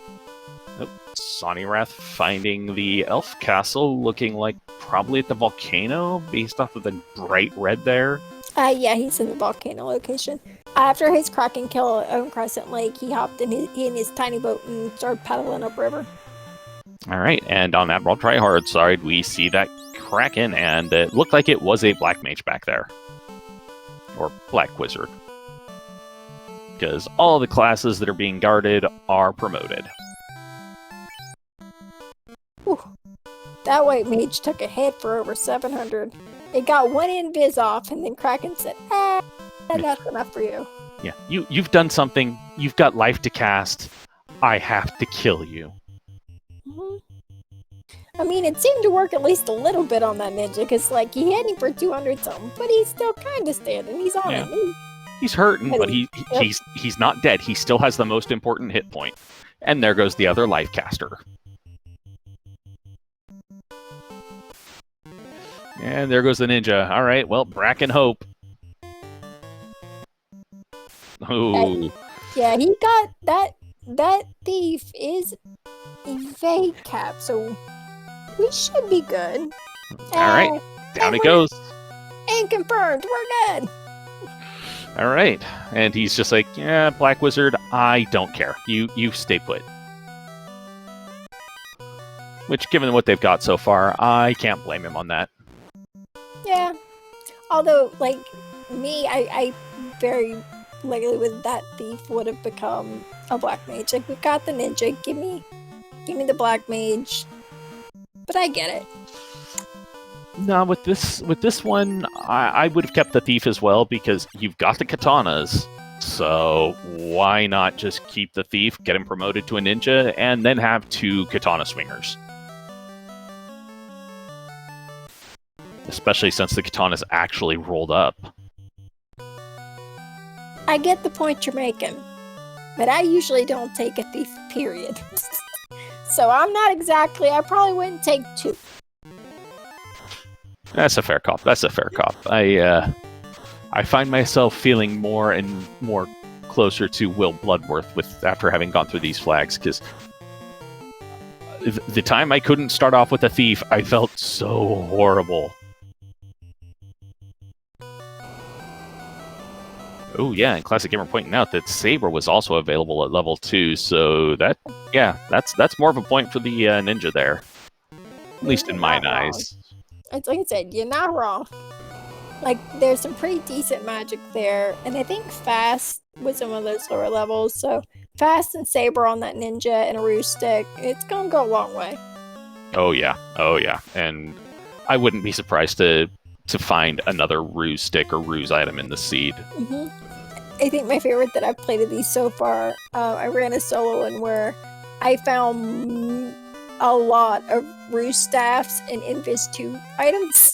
Oh, Sonny Wrath finding the Elf Castle, looking like probably at the volcano, based off of the bright red there. Yeah, he's in the volcano location. After his Kraken kill on Crescent Lake, he hopped in his tiny boat and started paddling upriver. Alright, and on Admiral Tryhard side, we see that Kraken, and it looked like it was a Black Mage back there. Or Black Wizard. Because all the classes that are being guarded are promoted. Whew. That White Mage took a hit for over 700. It got one invis off, and then Kraken said, that's enough for you. Yeah, you've done something. You've got life to cast. I have to kill you. Mm-hmm. I mean, it seemed to work at least a little bit on that ninja, because, like, he hit him for 200 something, but he's still kind of standing. He's on it. He's hurting, but he's not dead. He still has the most important hit point. And there goes the other life caster. And there goes the ninja. All right, well, Bracken Hope. Ooh. Yeah, he got that thief is evade cap, so we should be good. All right, down it goes. And confirmed, we're good. All right, and he's just like, yeah, Black Wizard, I don't care. You stay put. Which, given what they've got so far, I can't blame him on that. Yeah, although, like, me, I very likely with that thief would have become a Black Mage. Like, we've got the ninja, give me the Black Mage. But I get it. No, with this one, I would have kept the thief as well, because you've got the katanas. So why not just keep the thief, get him promoted to a ninja, and then have 2 katana swingers? especially since the katana's actually rolled up. I get the point you're making, but I usually don't take a thief, period. So I'm not exactly, I probably wouldn't take 2. That's a fair cop. That's a fair cop. I find myself feeling more and more closer to Will Bloodworth after having gone through these flags, because the time I couldn't start off with a thief, I felt so horrible. Oh yeah, and Classic Gamer pointing out that Saber was also available at level 2, so that's more of a point for the ninja there, at least in my eyes. It's like I said, you're not wrong. Like, there's some pretty decent magic there, and I think Fast was some of those lower levels, so Fast and Saber on that ninja and a ruse stick, it's gonna go a long way. Oh yeah, and I wouldn't be surprised to find another ruse stick or ruse item in the seed. Mm-hmm. I think my favorite that I've played of these so far, I ran a solo one where I found a lot of ruse staffs and Invis 2 items.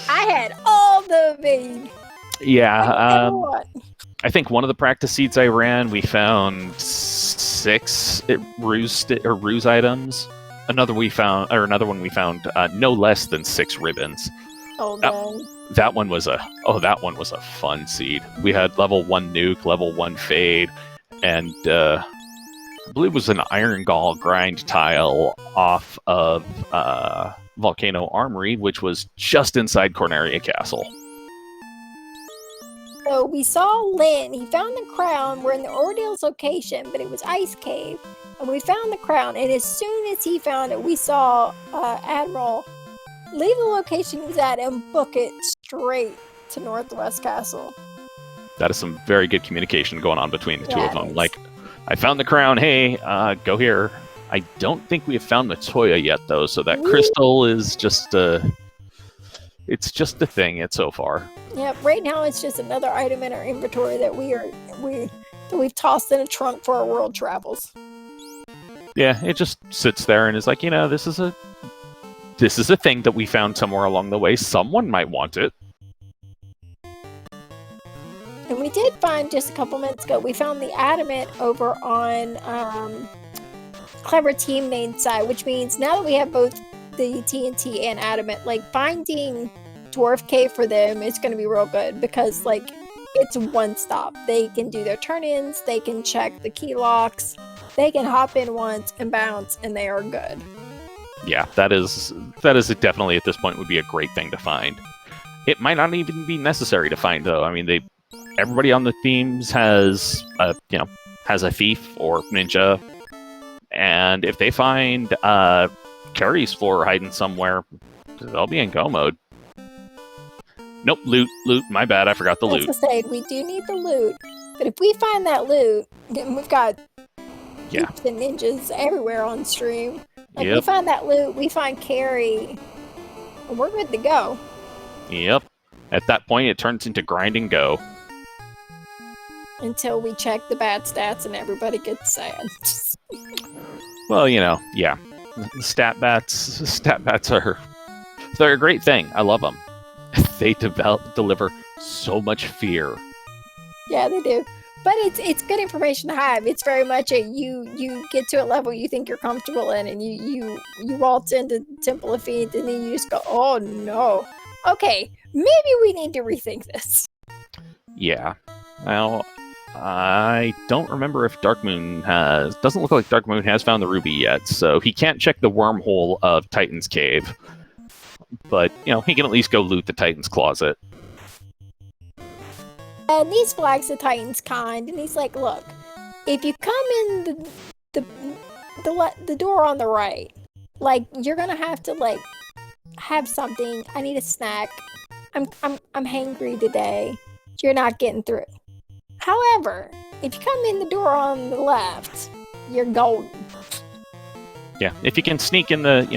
I had all the main. Yeah, I think one of the practice seeds I ran, we found 6 ruse items. Another one we found no less than 6 ribbons. Oh dang. That one was a fun seed. We had level 1 nuke, level 1 fade, and I believe it was an iron gall grind tile off of Volcano Armory, which was just inside Corneria Castle. So we saw Lynn. He found the crown. We're in the Ordeal's location, but it was Ice Cave. And we found the crown, and as soon as he found it, we saw Admiral leave the location he was at and book it straight to Northwest Castle. That is some very good communication going on between the two of them. Yes. Like, I found the crown, hey, go here. I don't think we have found Matoya yet, though, so that crystal is just it's just a thing so far. Yeah, right now it's just another item in our inventory that we've tossed in a trunk for our world travels. Yeah, it just sits there and is like, this is a thing that we found somewhere along the way. Someone might want it. And we did find just a couple minutes ago, we found the adamant over on Clever Team main side, which means now that we have both the TNT and adamant, like finding Dwarf Cave for them is going to be real good because like it's one stop. They can do their turn-ins, they can check the key locks, they can hop in once and bounce, and they are good. Yeah, that is definitely at this point would be a great thing to find. It might not even be necessary to find though. I mean, everybody on the teams has a thief or ninja, and if they find Carrie's floor hiding somewhere, they'll be in go mode. Nope, loot. My bad, I forgot the loot. As I said, we do need the loot, but if we find that loot, then we've got thieves and ninjas everywhere on stream. Like, we find that loot, we find Carrie, and we're good to go. Yep. At that point, it turns into grind and go. Until we check the bad stats and everybody gets sad. Well, yeah. Stat bats they're a great thing. I love them. They deliver so much fear. Yeah, they do. But it's good information to have. It's very much you get to a level you think you're comfortable in, and you waltz into Temple of Fiend, and then you just go, oh no. Okay, maybe we need to rethink this. Yeah. Well, I don't remember if doesn't look like Darkmoon has found the ruby yet, so he can't check the wormhole of Titan's Cave. But, he can at least go loot the Titan's Closet. And these flags the Titan's kind, and he's like, look, if you come in the door on the right, like, you're gonna have to, like, have something. I need a snack. I'm hangry today. You're not getting through. However, if you come in the door on the left, you're golden. Yeah, if you can sneak in the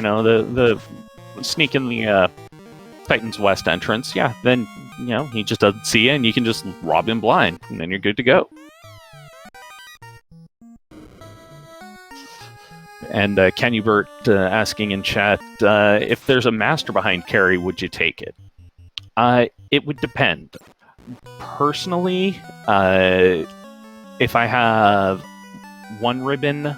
Titan's West entrance, yeah, then, he just doesn't see you, and you can just rob him blind, and then you're good to go. And Canubert asking in chat, if there's a master behind carry, would you take it? It would depend. Personally, if I have one ribbon,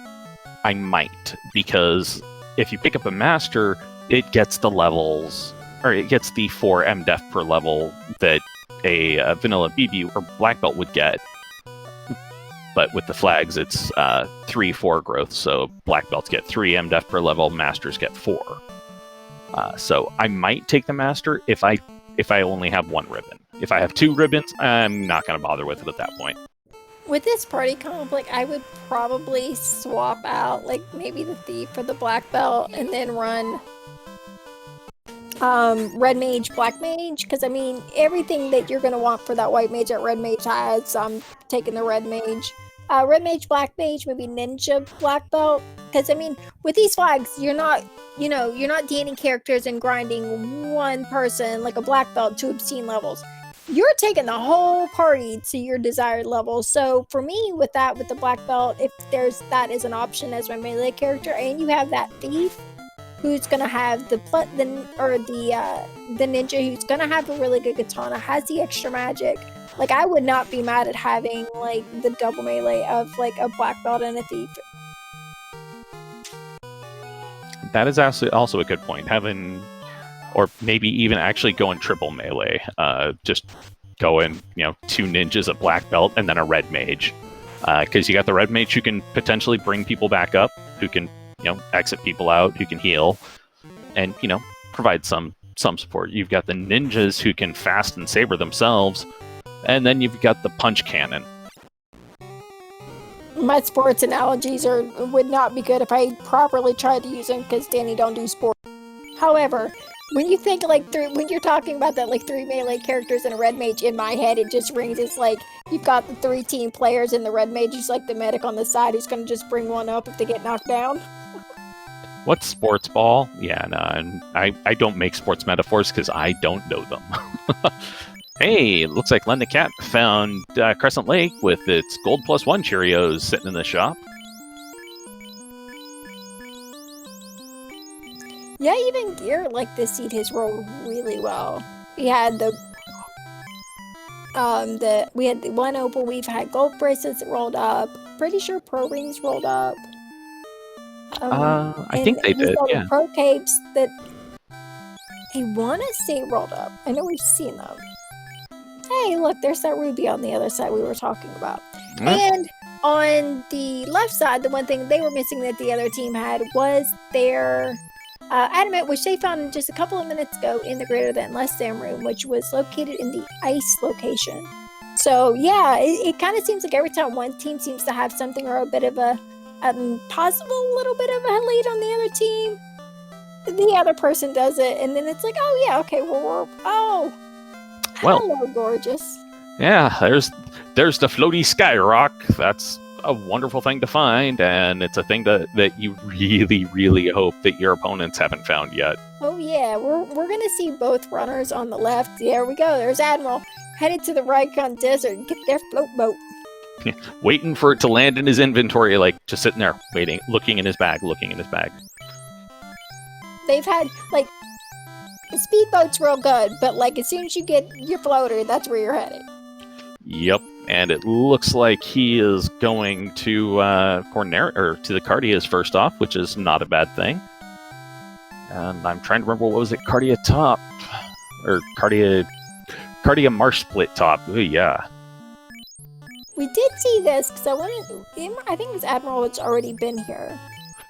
I might, because if you pick up a master, it gets the levels, or it gets the 4 MDef per level that a vanilla BB or black belt would get. But with the flags, it's 3-4 growth, so black belts get 3 MDef per level, masters get 4. So I might take the master if I only have one ribbon. If I have 2 ribbons, I'm not going to bother with it at that point. With this party comp, like, I would probably swap out, like, maybe the thief for the black belt, and then run red mage, black mage, because I mean everything that you're going to want for that white mage that red mage has, I'm taking the red mage. Red mage, black mage, maybe ninja, black belt, because I mean with these flags you're not DNing characters and grinding one person like a black belt to obscene levels. You're taking the whole party to your desired level. So for me, with the black belt, if that is an option as my melee character, and you have that thief who's gonna have the ninja who's gonna have a really good katana, has the extra magic. Like, I would not be mad at having like the double melee of like a black belt and a thief. That is also a good point. Having, or maybe even actually going triple melee. Just going, 2 ninjas, a black belt, and then a red mage. Because you got the red mage who can potentially bring people back up, who can exit people out, who can heal, and provide some support. You've got the ninjas who can fast and saber themselves, and then you've got the punch cannon. My sports analogies would not be good if I properly tried to use them, because Danny don't do sports. However, when you think when you're talking about that 3 melee characters and a red mage, in my head it just rings. It's like you've got the 3 team players and the red mage who's like the medic on the side who's going to just bring one up if they get knocked down. What's sports ball? Yeah, no, and I don't make sports metaphors because I don't know them. Hey, looks like Len the Cat found Crescent Lake with its Gold +1 Cheerios sitting in the shop. Yeah, even gear like this seed has rolled really well. We had the one opal. We've had gold bracelets that rolled up. Pretty sure pro rings rolled up. I think they did. Yeah. The pro capes that I want to say rolled up. I know we've seen them. Hey, look, there's that ruby on the other side we were talking about. Mm-hmm. And on the left side, the one thing they were missing that the other team had was their adamant, which they found just a couple of minutes ago in the greater than less than room, which was located in the ice location. So yeah, it kind of seems like every time one team seems to have something or a bit of a possible little bit of a lead on the other team, the other person does it, and then it's like, oh yeah, okay, well, hello, gorgeous. Yeah, there's the floaty skyrock. That's a wonderful thing to find, and it's a thing that you really, really hope that your opponents haven't found yet. Oh yeah, we're gonna see both runners on the left. There we go. There's Admiral headed to the Rikon Desert and get their float boat. Waiting for it to land in his inventory, like just sitting there waiting, looking in his bag. They've had the speedboat's real good, but as soon as you get your floater, that's where you're headed. Yep, and it looks like he is going to to the Cardias first off, which is not a bad thing. And I'm trying to remember, what was it, Cardia top or Cardia Marsh split top? Ooh, yeah. We did see this because I think it was Admiral that's already been here.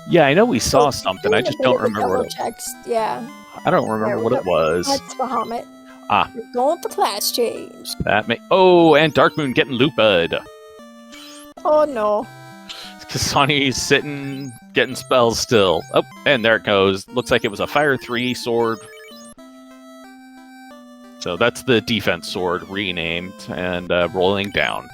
Yeah, I know we saw something. I just don't remember what it was. Yeah. I don't remember what it was. That's Bahamut. Ah. We're going for class change. And Dark Moon getting looped. Oh no. Kasani's sitting, getting spells still. Oh, and there it goes. Looks like it was a Fire 3 sword. So that's the defense sword renamed and rolling down.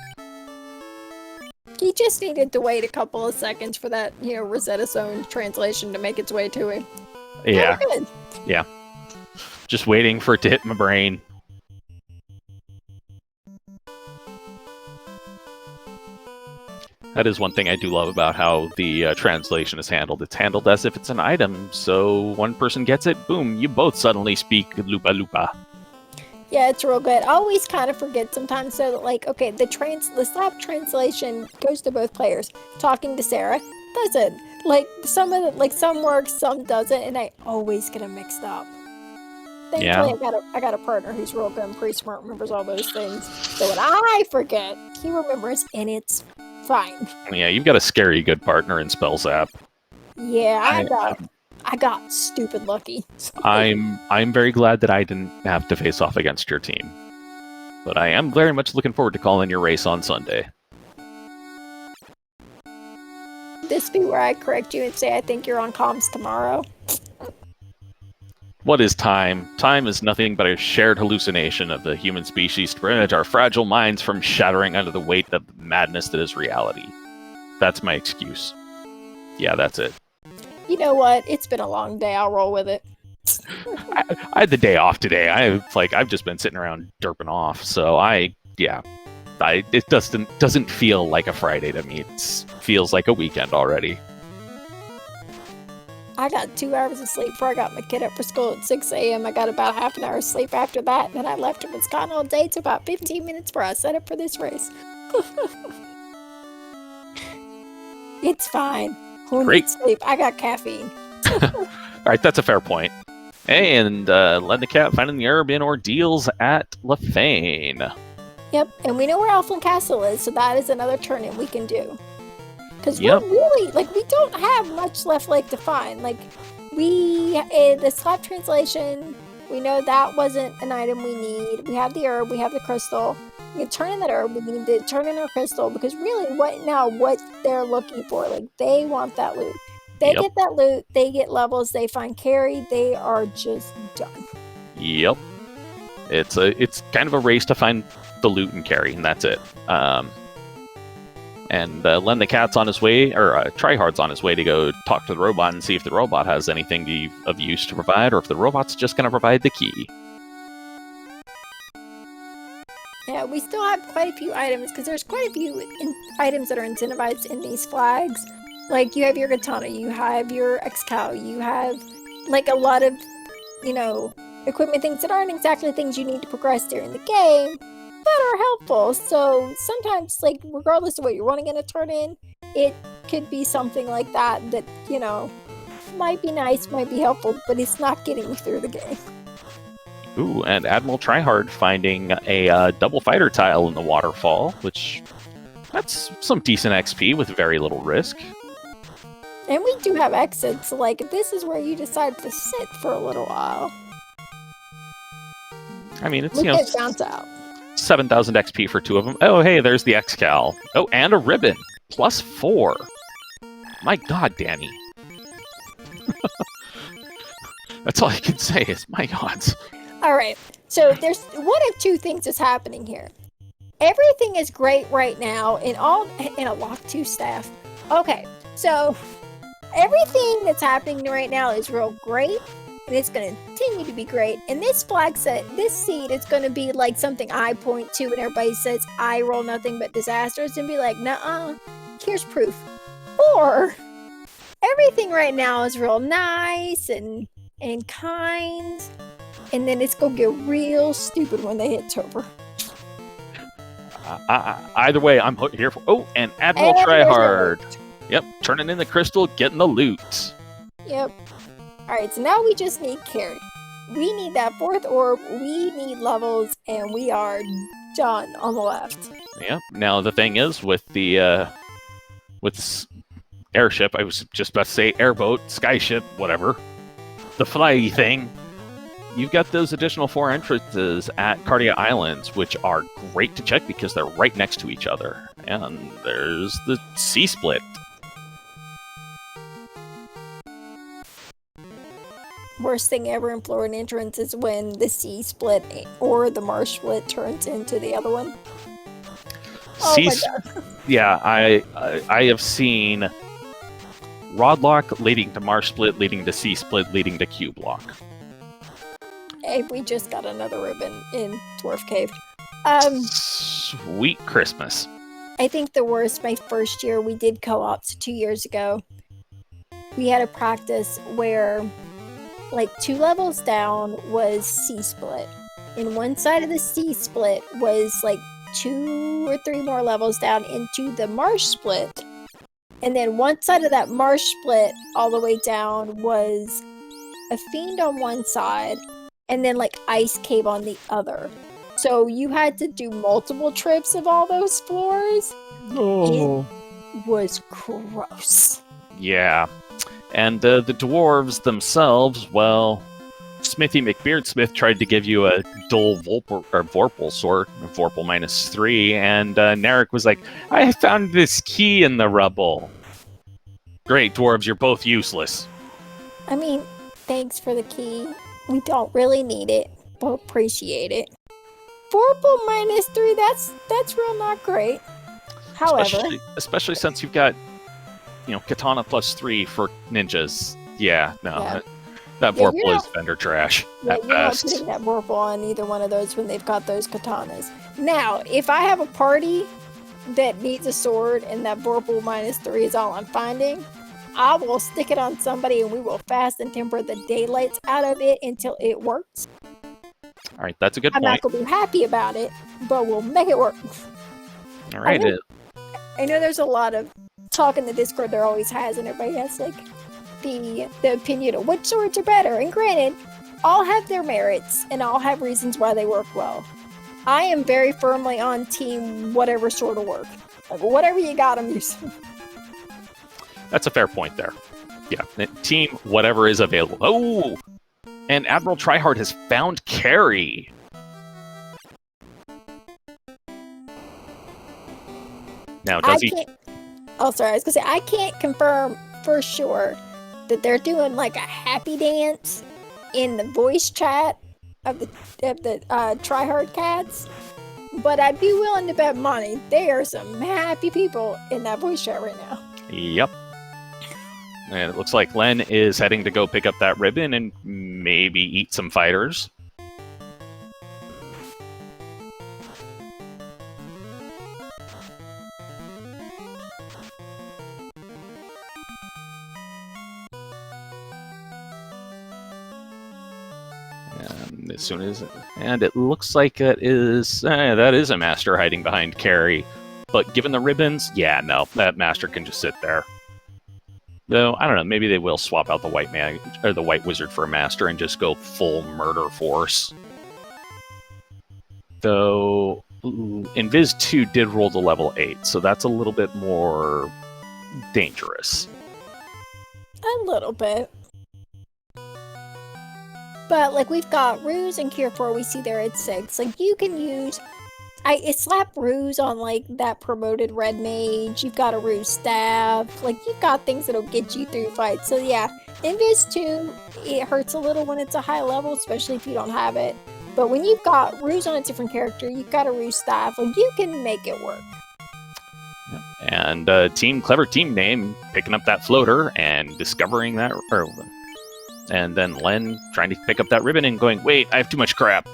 He just needed to wait a couple of seconds for that, Rosetta Stone translation to make its way to him. Yeah. Oh, good. Yeah. Just waiting for it to hit my brain. That is one thing I do love about how the translation is handled. It's handled as if it's an item, so one person gets it, boom, you both suddenly speak Lupa Lupa. Yeah, it's real good. I always kind of forget sometimes, so that, like, okay, the slap translation goes to both players. Talking to Sarah doesn't. Like, some works, some doesn't, and I always get them mixed up. Thankfully, I got a partner who's real good and pretty smart, remembers all those things. So when I forget, he remembers, and it's fine. Yeah, you've got a scary good partner in Spell Zap. Yeah, I got stupid lucky. I'm very glad that I didn't have to face off against your team. But I am very much looking forward to calling your race on Sunday. This be where I correct you and say I think you're on comms tomorrow. What is time? Time is nothing but a shared hallucination of the human species to prevent our fragile minds from shattering under the weight of the madness that is reality. That's my excuse. Yeah, that's it. You know what? It's been a long day. I'll roll with it. I had the day off today. I've just been sitting around derping off. So it doesn't feel like a Friday to me. It feels like a weekend already. I got 2 hours of sleep before I got my kid up for school at 6 a.m. I got about half an hour of sleep after that. And then I left and was gone all day to about 15 minutes before I set up for this race. It's fine. Who needs sleep? I got caffeine. Alright, that's a fair point. Hey, and Len the Cat finding the herb in Ordeals at Lefane. Yep, and we know where Elfland Castle is, so that is another turn-in we can do. Because we're really, we don't have much left, to find. The slap translation, we know that wasn't an item we need. We have the herb, we have the crystal. We can turn in that herb, we need to turn in our crystal, because really, what they're looking for, they want that loot. They get that loot, they get levels, they find carry, they are just done. Yep. It's kind of a race to find the loot and carry, and that's it. And Len the Cat's on his way, or Tryhard's on his way to go talk to the robot and see if the robot has anything of use to provide, or if the robot's just going to provide the key. Yeah, we still have quite a few items, because there's quite a few items that are incentivized in these flags. You have your katana, you have your X-Cow, you have, a lot of, equipment things that aren't exactly things you need to progress during the game, but are helpful. So sometimes, regardless of what you're wanting in a turn-in, it could be something like that, might be nice, might be helpful, but it's not getting you through the game. Ooh, and Admiral Tryhard finding a double fighter tile in the waterfall, which, that's some decent XP with very little risk. And we do have exits, so this is where you decide to sit for a little while. I mean, it's, bounce out. 7,000 XP for 2 of them. Oh, hey, there's the X-Cal. Oh, and a ribbon. +4. My god, Danny. That's all I can say is, my gods. Alright, so there's one of 2 things that's happening here. Everything is great right now in a Lock 2 staff. Okay, so everything that's happening right now is real great, and it's going to continue to be great. And this flag set, this seed is going to be something I point to when everybody says I roll nothing but disasters, and be like, nuh-uh, here's proof. Or everything right now is real nice and kind, and then it's going to get real stupid when they hit Tober. Either way, I'm here for... Oh, and Admiral Tryhard. Yep, turning in the crystal, getting the loot. Yep. Alright, so now we just need carry. We need that 4th orb, we need levels, and we are done on the left. Yep. Now the thing is, with the this airship, I was just about to say airboat, skyship, whatever, the flyy thing, you've got those additional 4 entrances at Cardia Islands, which are great to check because they're right next to each other. And there's the sea split. Worst thing ever in Florida entrance is when the sea split or the marsh split turns into the other one. Oh my god. Yeah, I have seen rod lock leading to marsh split, leading to sea split, leading to cube lock. Hey, we just got another ribbon in Dwarf Cave. Sweet Christmas. I think the worst, my first year, we did co-ops 2 years ago. We had a practice where, like, 2 levels down was C-split. And one side of the C-split was, like, 2 or 3 more levels down into the marsh split. And then one side of that marsh split all the way down was a fiend on one side, and then, like, ice cave on the other. So you had to do multiple trips of all those floors. Oh. It was gross. Yeah. And the dwarves themselves, well, Smithy McBeardsmith tried to give you a dull Vorpal sword, Vorpal -3, and Narek was like, I found this key in the rubble. Great, dwarves, you're both useless. I mean, thanks for the key. We don't really need it, but appreciate it. Vorpal -3, that's real not great. However, especially since you've got, katana +3 for ninjas. Yeah, no, Yeah. that Yeah, Vorpal is vendor trash yeah, at you're not best. putting that Vorpal on either one of those when they've got those katanas. Now, if I have a party that needs a sword and that Vorpal -3 is all I'm finding, I will stick it on somebody and we will fast and temper the daylights out of it until it works. All right, that's a good I'm point. not going to be happy about it, but we'll make it work. All right, I know there's a lot of talk in the Discord, there always has, and everybody has like the opinion of which swords are better. And granted, all have their merits and all have reasons why they work well. I am very firmly on team whatever sword will work. Like, whatever you got, I'm using. that's a fair point there. Yeah, team whatever is available. Oh, and Admiral Tryhard has found Carrie. Now, does he? Oh, sorry. I was gonna say I can't confirm for sure that they're doing like a happy dance in the voice chat of the Tryhard cats, but I'd be willing to bet money there are some happy people in that voice chat right now. Yep. And it looks like Len is heading to go pick up that ribbon and maybe eat some fighters. And as soon as, and it looks like that is a master hiding behind Carrie. But given the ribbons, yeah, no, that master can just sit there. Though, I don't know, maybe they will swap out the white man or the white wizard for a master and just go full murder force. Though Invis 2 did roll to level 8, so that's a little bit more dangerous. A little bit. But like we've got Ruse and Cure 4 we see there at 6. Like you can use slap Ruse on like that promoted red mage. You've got a Ruse staff. Like you've got things that'll get you through fights. So yeah, Invis 2, it hurts a little when it's a high level, especially if you don't have it. But when you've got Ruse on a different character, you've got a Ruse staff, like you can make it work. And clever team name, picking up that floater and discovering that, and then Len trying to pick up that ribbon and going, wait, I have too much crap.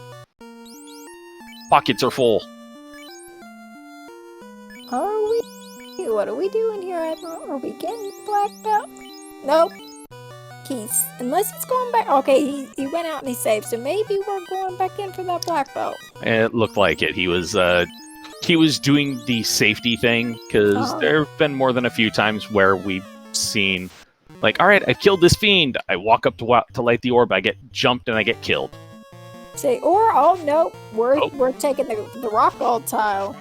Pockets are full. Are we? What are we doing here, Admiral? Are we getting black belt? Nope. Unless he's going back. Okay, he went out and he saved, so maybe we're going back in for that black belt. It looked like it. He was doing the safety thing, because there have been more than a few times where we've seen, like, all right, I killed this fiend. I walk up to light the orb. I get jumped and I get killed. Say, we're taking the rock gold tile.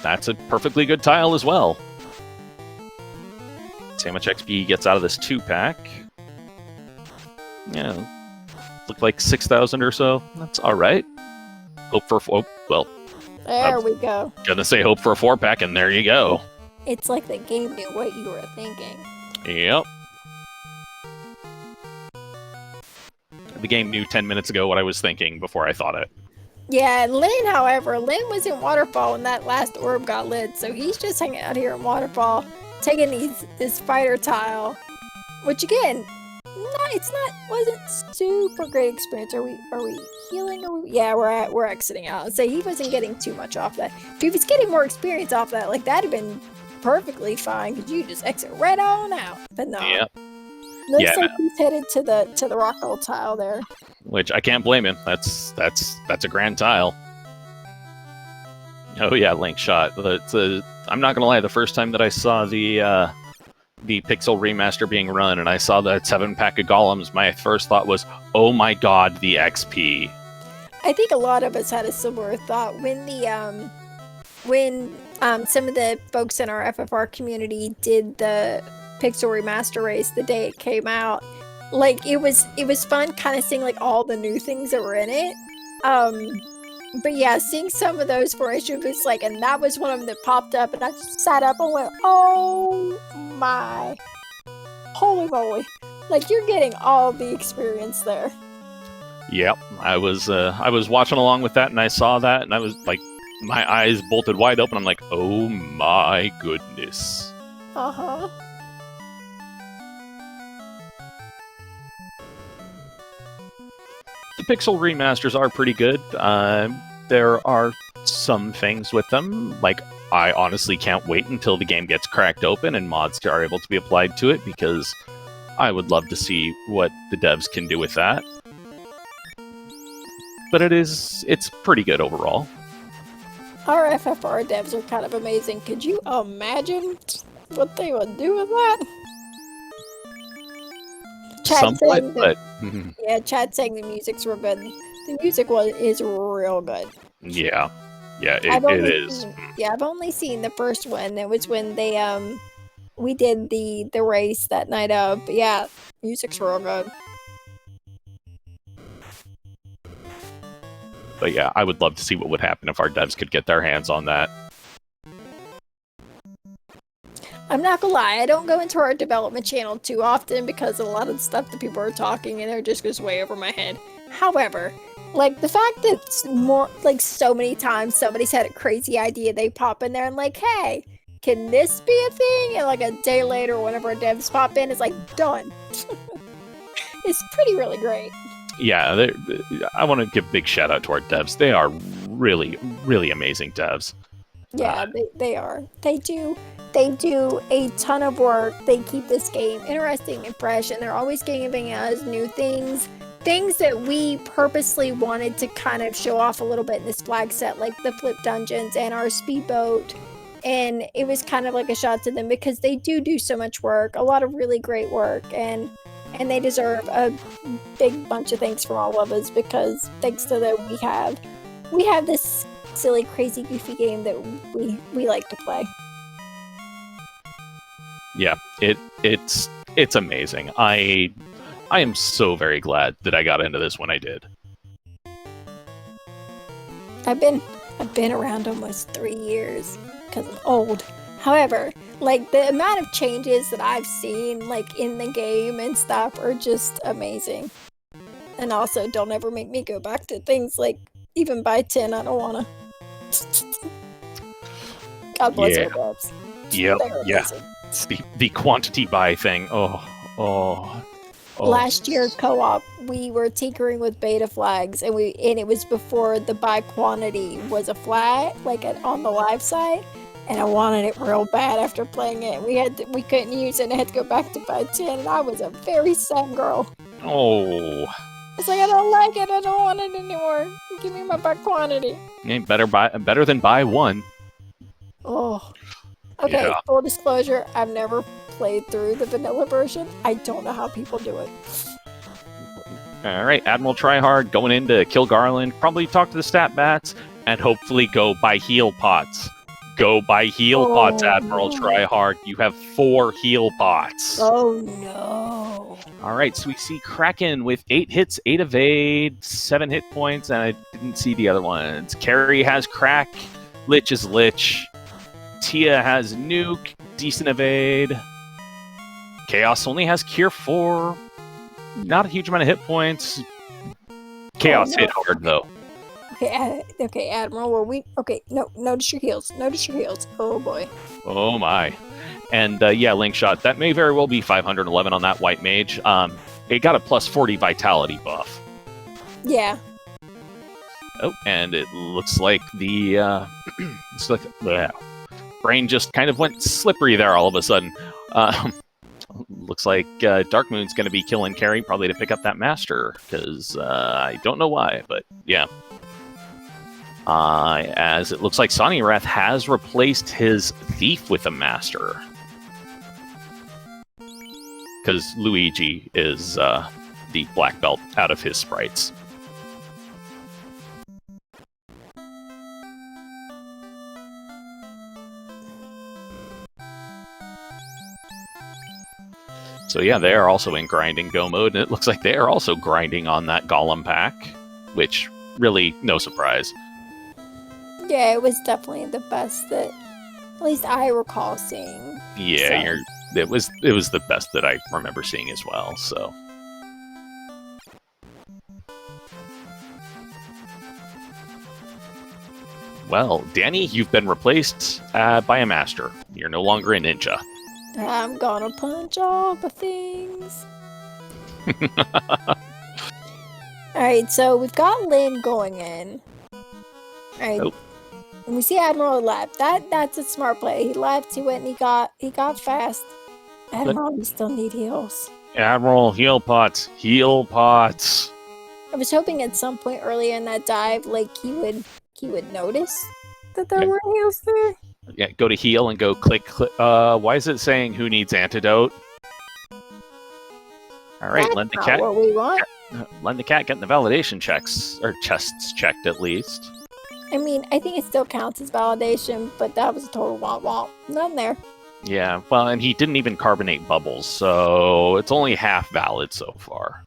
That's a perfectly good tile as well. See how much XP he gets out of this 2-pack. Yeah, looked like 6,000 or so. That's all right. Hope for There we go. Gonna say hope for a 4-pack, and there you go. It's like the game knew what you were thinking. Yep. The game knew 10 minutes ago what I was thinking before I thought it. Yeah, Lynn, however, Lynn was in Waterfall when that last orb got lit, so he's just hanging out here in Waterfall, taking this fighter tile, which again, Wasn't super great experience. Are we healing? Yeah, we're exiting out. So he wasn't getting too much off that. If he was getting more experience off that, like that'd have been perfectly fine because you just exit right on out. But no. Yeah. Looks like he's headed to the rock hole tile there. Which I can't blame him. That's a grand tile. Oh yeah, Link shot. I'm not gonna lie. The first time that I saw the Pixel remaster being run, and I saw that 7-pack of golems, my first thought was, "Oh my god, the XP." I think a lot of us had a similar thought when some of the folks in our FFR community did the Pixel remaster race the day it came out. Like it was fun, kind of seeing like all the new things that were in it. But yeah, seeing some of those formations was like, and that was one of them that popped up, and I just sat up and went, "Oh my, holy moly!" Like you're getting all the experience there. Yep, I was watching along with that, and I saw that, and I was like, my eyes bolted wide open. I'm like, "Oh my goodness!" Uh-huh. The Pixel remasters are pretty good. There are some things with them, like I honestly can't wait until the game gets cracked open and mods are able to be applied to it, because I would love to see what the devs can do with that. But it's pretty good overall. Our FFR devs are kind of amazing. Could you imagine what they would do with that? Somewhat, but yeah, Chad saying the music's real good. The music is real good. Yeah, it is. Yeah, I've only seen the first one. It was when they we did the race that night of. But yeah, music's real good. But yeah, I would love to see what would happen if our devs could get their hands on that. I'm not gonna lie, I don't go into our development channel too often because a lot of the stuff that people are talking and it just goes way over my head. However, like the fact that more like so many times somebody's had a crazy idea, they pop in there and like, "Hey, can this be a thing?" And like a day later, whenever our devs pop in, it's like done. It's really great. Yeah, I want to give a big shout out to our devs. They are really, really amazing devs. Yeah, they are. They do a ton of work. They keep this game interesting and fresh, and they're always giving us new things that we purposely wanted to kind of show off a little bit in this flag set, like the flip dungeons and our speedboat. And it was kind of like a shot to them because they do so much work, a lot of really great work, and they deserve a big bunch of thanks from all of us, because thanks to them we have this silly, crazy, goofy game that we like to play. Yeah, it's amazing. I am so very glad that I got into this when I did. I've been around almost 3 years because I'm old. However, like the amount of changes that I've seen like in the game and stuff are just amazing. And also, don't ever make me go back to things like even by 10. I don't wanna. God bless our devs. Yep. Yeah. The quantity buy thing. Oh. Last year co-op, we were tinkering with beta flags, and it was before the buy quantity was a flag, like on the live side, and I wanted it real bad after playing it. We couldn't use it, and I had to go back to buy 10, and I was a very sad girl. Oh. It's like, I don't like it. I don't want it anymore. Give me my buy quantity. Ain't better than buy one. Oh. Okay, yeah. Full disclosure, I've never played through the vanilla version. I don't know how people do it. Alright, Admiral Tryhard going in to kill Garland, probably talk to the stat bats, and hopefully go buy heal pots. Go buy heal pots, Admiral Tryhard. You have 4 heal pots. Oh no. Alright, so we see Kraken with 8 hits, 8 evade, 7 hit points, and I didn't see the other ones. Carrie has Crack, Lich is Lich. Tia has Nuke, decent evade. Chaos only has Cure 4. Not a huge amount of hit points. Chaos hit hard, though. Okay, Admiral, were we... Okay, no, notice your heals. Notice your heals. Oh, boy. Oh, my. And, yeah, Link Shot. That may very well be 511 on that White Mage. it got a plus 40 vitality buff. Yeah. Oh, and it looks like the it's like brain just kind of went slippery there all of a sudden. Looks like Dark Moon's going to be killing Carrie probably to pick up that master, because I don't know why, but yeah. As it looks like Sonirath has replaced his thief with a master, because Luigi is the black belt out of his sprites. So yeah, they are also in grinding go mode, and it looks like they are also grinding on that golem pack, which really no surprise. Yeah, it was definitely the best that at least I recall seeing. Yeah, so. it was the best that I remember seeing as well. So. Well, Danny, you've been replaced by a master. You're no longer a ninja. I'm gonna punch all the things. Alright, so we've got Lynn going in. Alright. Oh. And we see Admiral left. That's a smart play. He left, he went and he got fast. Admiral, we still need heals. Admiral, heal pots. Heal pots. I was hoping at some point earlier in that dive, like he would notice that there were heals there. Yeah, go to heal and go click. Why is it saying who needs antidote? All right, That's lend the not cat. what we want. Lend the cat getting the validation checks or chests checked at least. I mean, I think it still counts as validation, but that was a total womp. None there. Yeah, well, and he didn't even carbonate bubbles, so it's only half valid so far.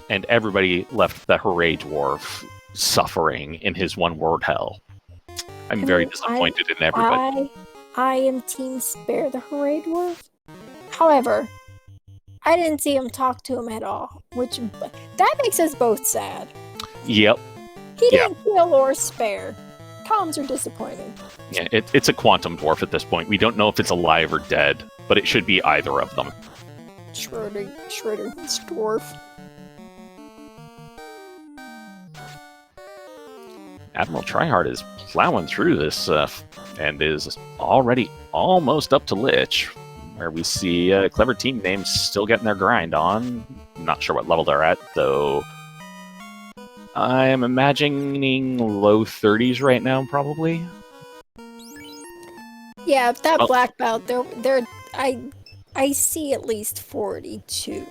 And everybody left the Hooray Dwarf suffering in his one-word hell. I'm very disappointed in everybody. I am Team Spare the Hooray Dwarf. However, I didn't see him talk to him at all, which that makes us both sad. Yep. He didn't kill or spare. Comms are disappointing. Yeah, it's a quantum dwarf at this point. We don't know if it's alive or dead, but it should be either of them. Schroeder's dwarf. Admiral Tryhard is plowing through this and is already almost up to Lich, where we see clever team names still getting their grind on. Not sure what level they're at, though. I am imagining low 30s right now, probably. Yeah, if that black belt, I see at least 42.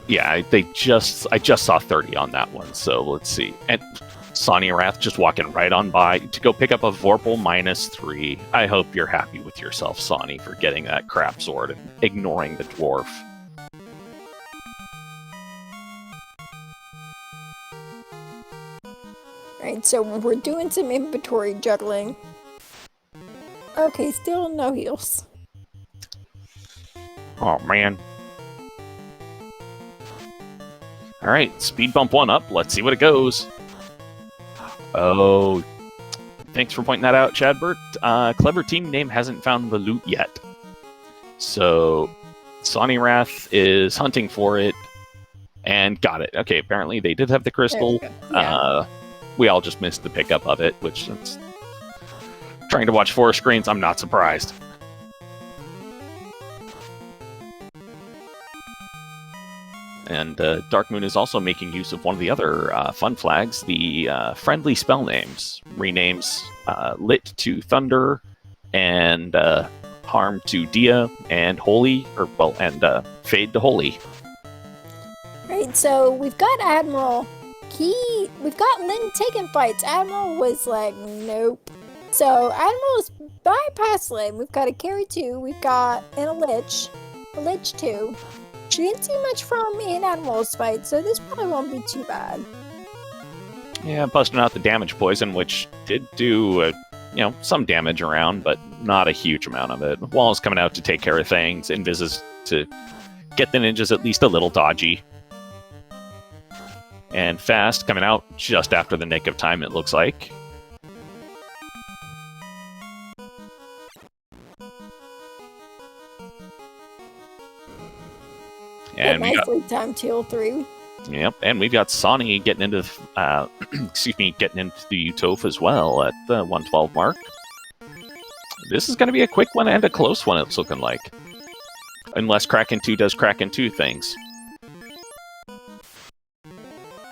Yeah, I just saw 30 on that one, so let's see. And Sonirath just walking right on by to go pick up a Vorpal -3. I hope you're happy with yourself, Sonny, for getting that crap sword and ignoring the dwarf. Right, so we're doing some inventory juggling. Okay, still no heals. Oh, man. Alright, speed bump 1 up. Let's see what it goes. Oh, thanks for pointing that out, Chadbert. Clever team name hasn't found the loot yet. So, Sonirath is hunting for it and got it. Okay, apparently they did have the crystal. Yeah. We all just missed the pickup of it, which is trying to watch 4 screens, I'm not surprised. And Dark Moon is also making use of one of the other fun flags, the friendly spell names. Renames Lit to Thunder, and Harm to Dia, and Holy, and Fade to Holy. Right, so we've got Admiral. We've got Lynn taking fights. Admiral was like, nope. So Admiral's bypassed Lynn. We've got a Carry 2. We've got a Lich 2. She didn't see much from in Admiral's fight, so this probably won't be too bad. Yeah, busting out the damage poison, which did do, some damage around, but not a huge amount of it. Wall's coming out to take care of things. Invis is to get the ninjas at least a little dodgy. And Fast coming out just after the nick of time, it looks like. And we got nicely timed teal 3. Yep, and we've got Sonny getting into getting into the Utoph as well at the 112 mark. This is going to be a quick one and a close one, it's looking like. Unless Kraken 2 does Kraken 2 things.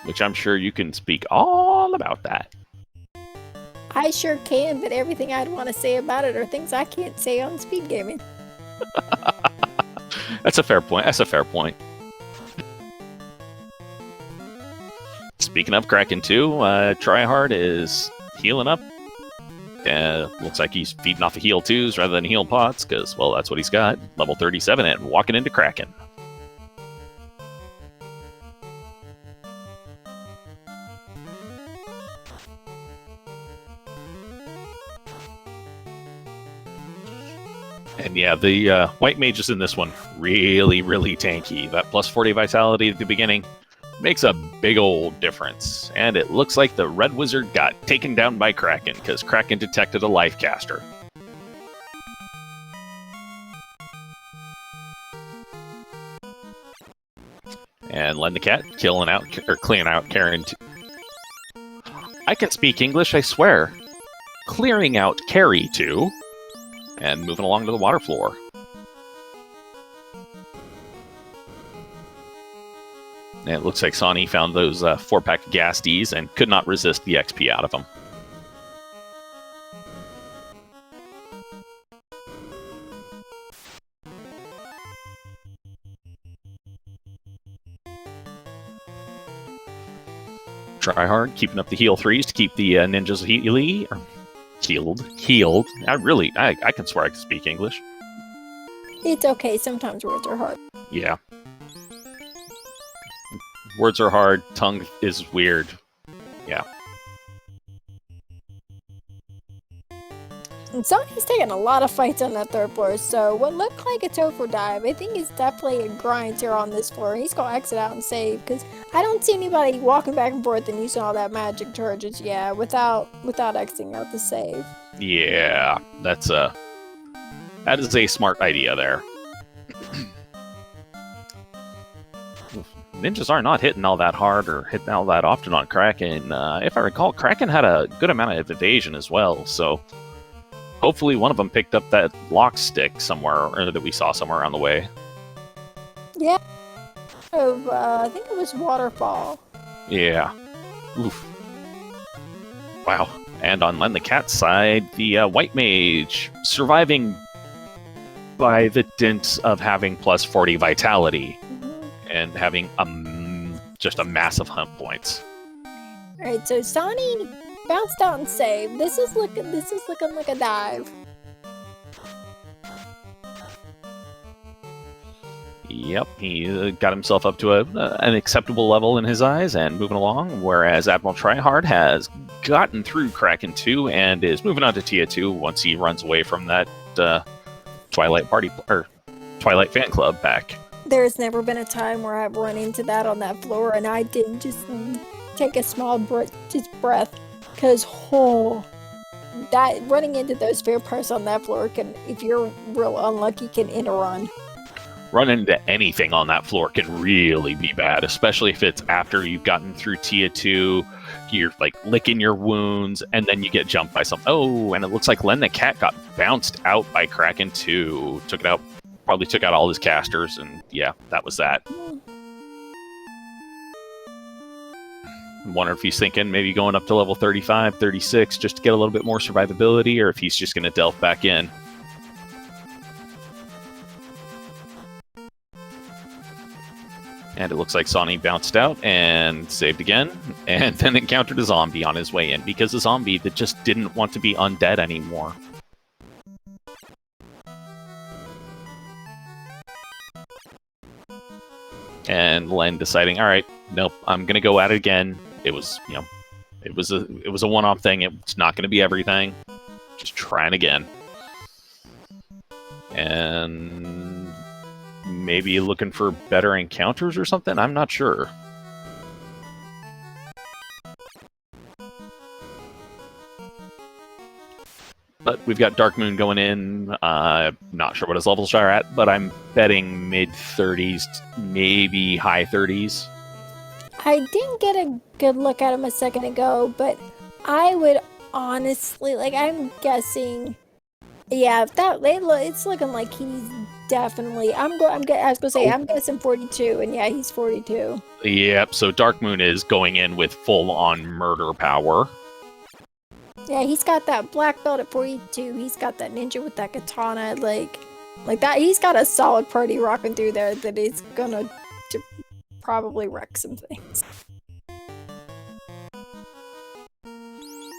Which I'm sure you can speak all about that. I sure can, but everything I'd want to say about it are things I can't say on SpeedGaming. That's a fair point. That's a fair point. Speaking of Kraken 2, Tryhard is healing up. Looks like he's feeding off of heal 2s rather than heal pots, because, well, that's what he's got. Level 37 and walking into Kraken. And yeah, the white mages in this one, really, really tanky. That plus 40 vitality at the beginning makes a big old difference. And it looks like the red wizard got taken down by Kraken, because Kraken detected a life caster. And Len the Cat clearing out Karen. I can speak English, I swear. Clearing out Carrie 2. And moving along to the water floor. And it looks like Sonny found those 4-pack Gasties and could not resist the XP out of them. Tryhard keeping up the heal 3s to keep the ninjas healed. I can swear I can speak English. It's okay, sometimes words are hard. Yeah. Words are hard, tongue is weird. Yeah. And Sonny's taking a lot of fights on that third floor, so what looked like a Topher dive, I think it's definitely a grind here on this floor. He's gonna exit out and save, because I don't see anybody walking back and forth and using all that magic charges, without exiting out to save. Yeah, that is a smart idea there. Ninjas are not hitting all that hard or hitting all that often on Kraken. If I recall, Kraken had a good amount of evasion as well, so hopefully one of them picked up that lock stick somewhere, or that we saw somewhere on the way. Yeah. I think it was Waterfall. Yeah. Oof. Wow. And on Len the Cat's side, the White Mage surviving by the dint of having plus 40 vitality and having just a massive hunt points. Alright, so Sonny bounced out and saved. This is looking like a dive. Yep, he got himself up to an acceptable level in his eyes and moving along, whereas Admiral Tryhard has gotten through Kraken 2 and is moving on to Tia 2 once he runs away from that Twilight fan club back. There's never been a time where I've run into that on that floor and I didn't just take a small breath, because that running into those vampires on that floor can, if you're real unlucky, can end a run. Running into anything on that floor can really be bad, especially if it's after you've gotten through Tia 2, you're like licking your wounds, and then you get jumped by something. Oh, and it looks like Len the Cat got bounced out by Kraken 2. Probably took out all his casters, and yeah, that was that. I wonder if he's thinking maybe going up to level 35, 36, just to get a little bit more survivability, or if he's just going to delve back in. And it looks like Sonny bounced out and saved again, and then encountered a zombie on his way in, because a zombie that just didn't want to be undead anymore. And Len deciding, all right, nope, I'm gonna go at it again. It was a one-off thing. It's not gonna be everything. Just trying again. And maybe looking for better encounters or something? I'm not sure. But we've got Dark Moon going in. Not sure what his levels are at, but I'm betting mid-30s, maybe high 30s. I didn't get a good look at him a second ago, but I would honestly, like, I'm guessing, yeah, it's looking like he's definitely. I was gonna say I'm guessing 42, and yeah, he's 42. Yep. So Dark Moon is going in with full-on murder power. Yeah, he's got that black belt at 42. He's got that ninja with that katana, like that. He's got a solid party rocking through there that is gonna probably wreck some things.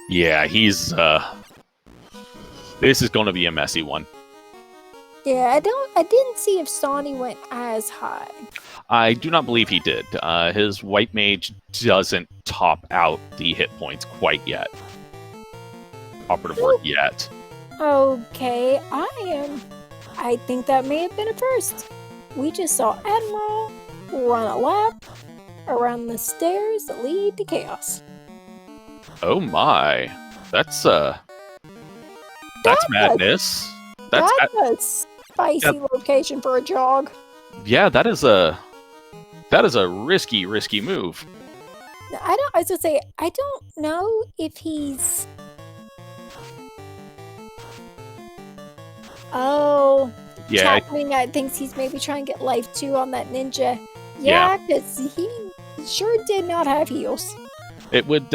Yeah, he's. This is going to be a messy one. Yeah, I didn't see if Sonny went as high. I do not believe he did. His white mage doesn't top out the hit points quite yet. Operative word yet. Okay, I think that may have been a first. We just saw Admiral run a lap around the stairs that lead to chaos. Oh my. That's madness. That's a spicy location for a jog. Yeah, that is a risky move. I was gonna say, I don't know if he's. Oh, yeah. Chatwing thinks he's maybe trying to get life 2 on that ninja. Yeah, because he sure did not have heals. It would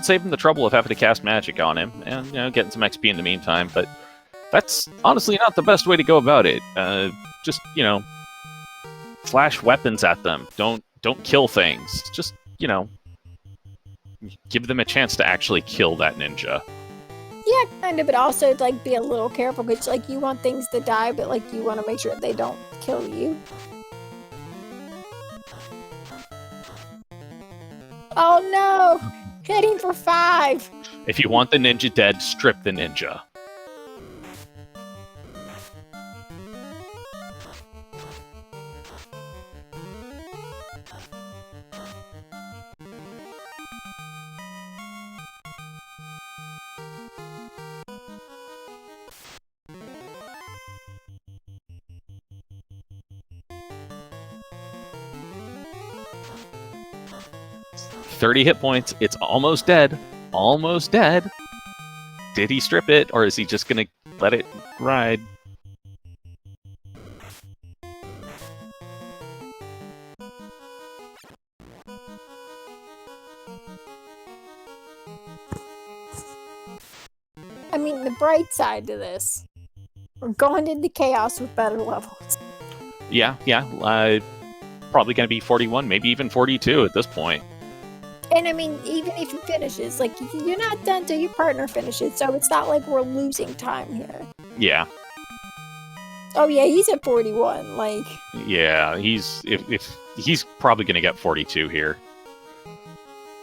save him the trouble of having to cast magic on him and getting some XP in the meantime. But that's honestly not the best way to go about it. Just flash weapons at them. Don't kill things. Just give them a chance to actually kill that ninja. Yeah, kind of, but also be a little careful because you want things to die, but you want to make sure they don't kill you. Oh no! Hitting for 5! If you want the ninja dead, strip the ninja. $30 hit points. It's almost dead. Almost dead. Did he strip it, or is he just gonna let it ride? I mean, the bright side to this, we're going into chaos with better levels. Yeah. Probably gonna be 41, maybe even 42 at this point. And I mean, even if he finishes, you're not done till your partner finishes, so it's not like we're losing time here. Yeah. Oh yeah, he's at 41. Yeah, if he's probably gonna get 42 here.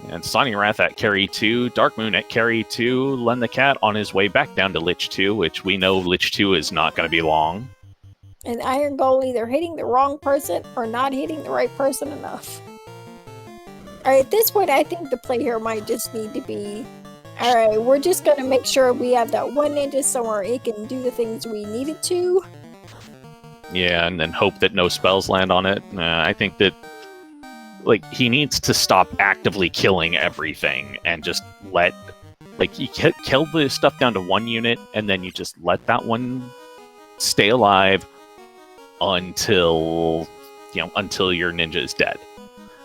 And Sonny Wrath at carry 2, Dark Moon at carry 2, Len the Cat on his way back down to Lich 2, which we know Lich 2 is not gonna be long. And Iron Goal either hitting the wrong person or not hitting the right person enough. Alright, at this point, I think the play here might just need to be, alright, we're just going to make sure we have that one ninja somewhere it can do the things we need it to. Yeah, and then hope that no spells land on it. I think that, he needs to stop actively killing everything and just let, you kill the stuff down to 1 unit, and then you just let that one stay alive until your ninja is dead.